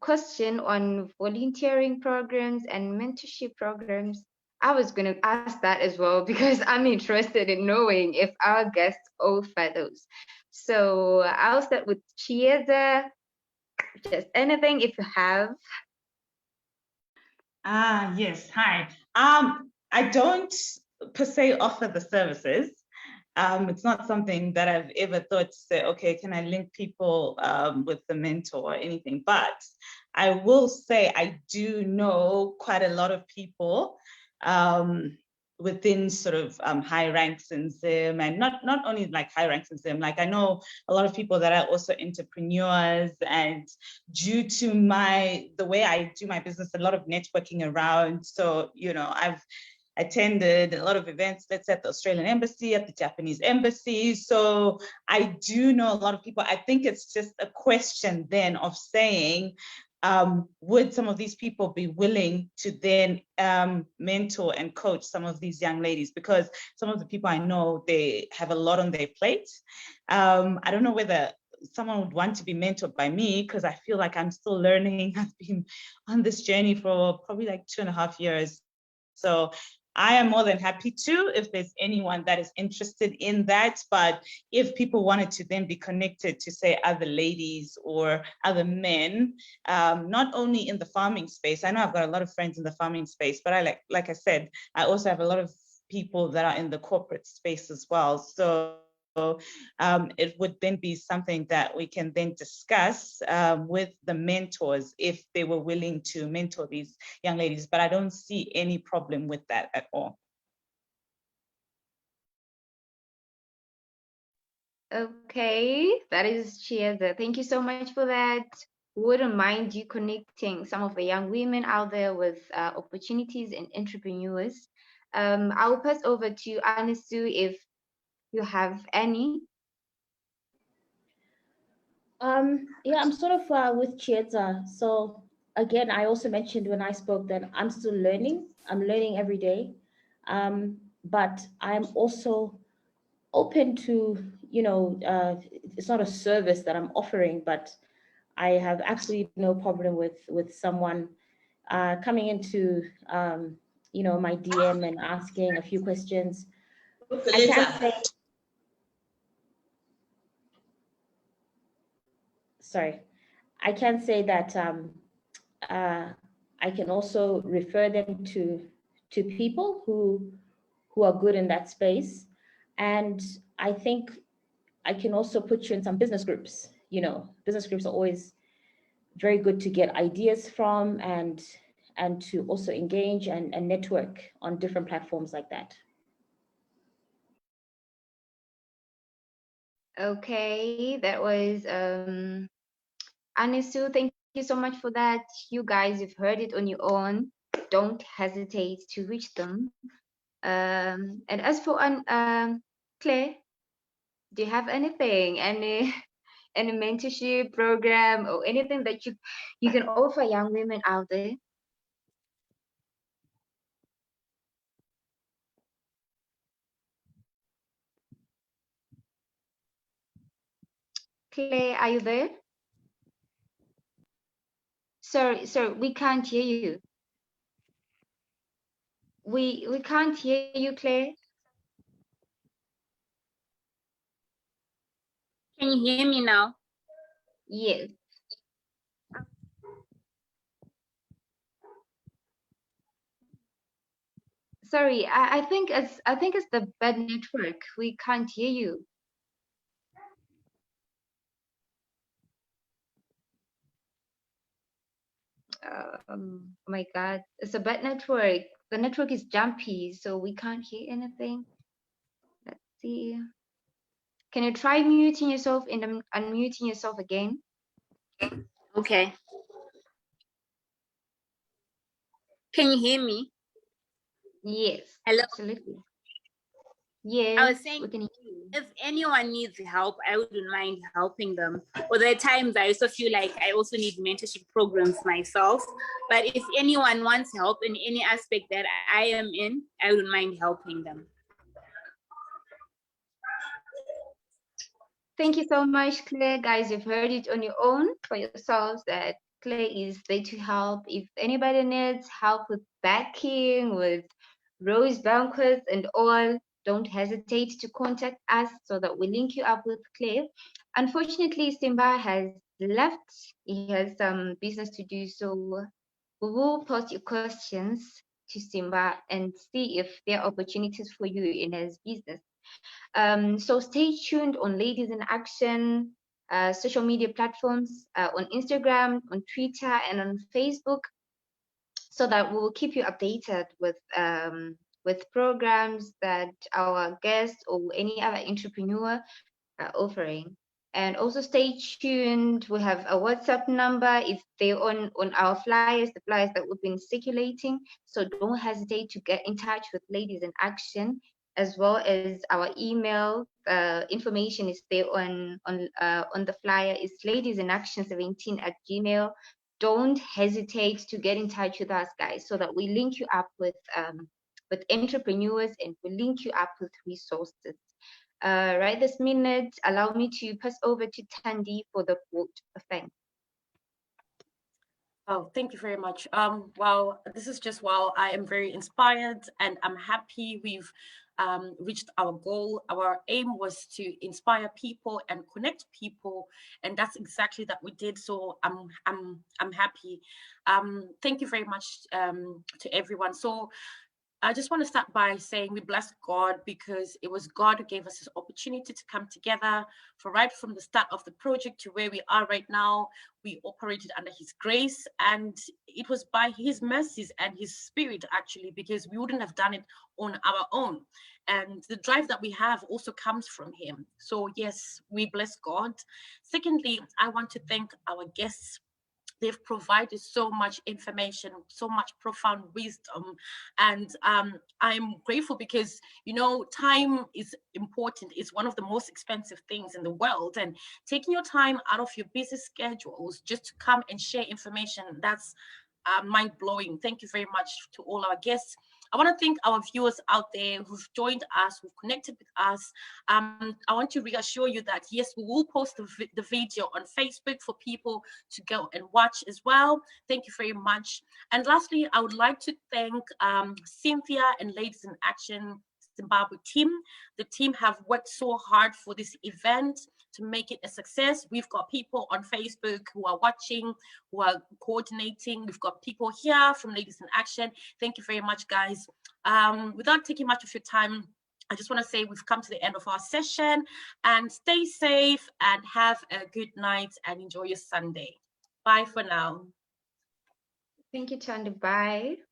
question on volunteering programs and mentorship programs, I was going to ask that as well because I'm interested in knowing if our guests offer those. So I'll start with Chiedza. Just anything if you have. Yes, hi. I don't per se offer the services. It's not something that I've ever thought to say, okay, can I link people with the mentor or anything? But I will say I do know quite a lot of people within sort of high ranks in Zim, and not only like high ranks in Zim, like I know a lot of people that are also entrepreneurs, and due to the way I do my business, a lot of networking around. So, you know, I've attended a lot of events, let's say at the Australian Embassy, at the Japanese Embassy. So I do know a lot of people. I think it's just a question then of saying, would some of these people be willing to then mentor and coach some of these young ladies? Because some of the people I know, they have a lot on their plate. I don't know whether someone would want to be mentored by me, because I feel like I'm still learning. I've been on this journey for probably like 2.5 years. So I am more than happy to, if there's anyone that is interested in that. But if people wanted to then be connected to, say, other ladies or other men, not only in the farming space, I know I've got a lot of friends in the farming space, but like I said, I also have a lot of people that are in the corporate space as well. So it would then be something that we can then discuss with the mentors if they were willing to mentor these young ladies. But I don't see any problem with that at all. Okay, that is Chiedza. Thank you so much for that. Wouldn't mind you connecting some of the young women out there with opportunities and entrepreneurs. I'll pass over to Anesu if you have any. Yeah, I'm sort of with Chiedza. So again, I also mentioned when I spoke that I'm still learning. I'm learning every day. But I'm also open to, you know, it's not a service that I'm offering, but I have absolutely no problem with someone coming into, you know, my DM and asking a few questions. I can say, sorry, I can say that I can also refer them to people who are good in that space. And I think I can also put you in some business groups. You know, business groups are always very good to get ideas from and to also engage and network on different platforms like that. Okay, that was Anesu. Thank you so much for that. You guys, you've heard it on your own. Don't hesitate to reach them. And as for Claire, do you have anything, any mentorship program or anything that you can offer young women out there? Claire, are you there? Sorry, we can't hear you. We can't hear you, Claire. Can you hear me now? Yes. Sorry, I think it's the bad network. We can't hear you. Oh my God, it's a bad network. The network is jumpy, so we can't hear anything. Let's see. Can you try muting yourself and unmuting yourself again? Okay. Can you hear me? Yes. Hello? Absolutely. Yes. I was saying, we can hear you. if anyone needs help, I wouldn't mind helping them. Or there are times I also feel like I also need mentorship programs myself. But if anyone wants help in any aspect that I am in, I wouldn't mind helping them. Thank you so much, Claire. Guys, you've heard it on your own for yourselves that Claire is there to help. If anybody needs help with backing, with rose banquets and all, don't hesitate to contact us so that we link you up with Claire. Unfortunately, Simba has left. He has some business to do, so we will post your questions to Simba and see if there are opportunities for you in his business. So stay tuned on Ladies in Action social media platforms, on Instagram, on Twitter, and on Facebook, so that we will keep you updated with programs that our guests or any other entrepreneur are offering. And also stay tuned. We have a WhatsApp number. It's there on our flyers, the flyers that we've been circulating. So don't hesitate to get in touch with Ladies in Action, as well as our email. Information is there on the flyer. It's ladiesinaction17@gmail. Don't hesitate to get in touch with us, guys, so that we link you up with entrepreneurs and we link you up with resources. Right this minute, allow me to pass over to Tandy for the quote of thanks. Oh, thank you very much. Wow, this is just wow. I am very inspired and I'm happy we've reached our goal. Our aim was to inspire people and connect people, and that's exactly that we did. So I'm happy. Thank you very much to everyone. So I just want to start by saying we bless God because it was God who gave us this opportunity to come together. For right from the start of the project to where we are right now, we operated under His grace, and it was by His mercies and His Spirit, actually, because we wouldn't have done it on our own. And the drive that we have also comes from Him. So yes, we bless God. Secondly, I want to thank our guests. They've provided so much information, so much profound wisdom. And I'm grateful because, you know, time is important. It's one of the most expensive things in the world. And taking your time out of your busy schedules just to come and share information, that's mind-blowing. Thank you very much to all our guests. I want to thank our viewers out there who've joined us, who've connected with us. I want to reassure you that, yes, we will post the video on Facebook for people to go and watch as well. Thank you very much. And lastly, I would like to thank Cynthia and Ladies in Action Zimbabwe team. The team have worked so hard for this event to make it a success. We've got people on Facebook who are watching, who are coordinating. We've got people here from Ladies in Action. Thank you very much, guys. Without taking much of your time, I just want to say we've come to the end of our session, and stay safe and have a good night and enjoy your Sunday. Bye for now. Thank you, Tandy. Bye.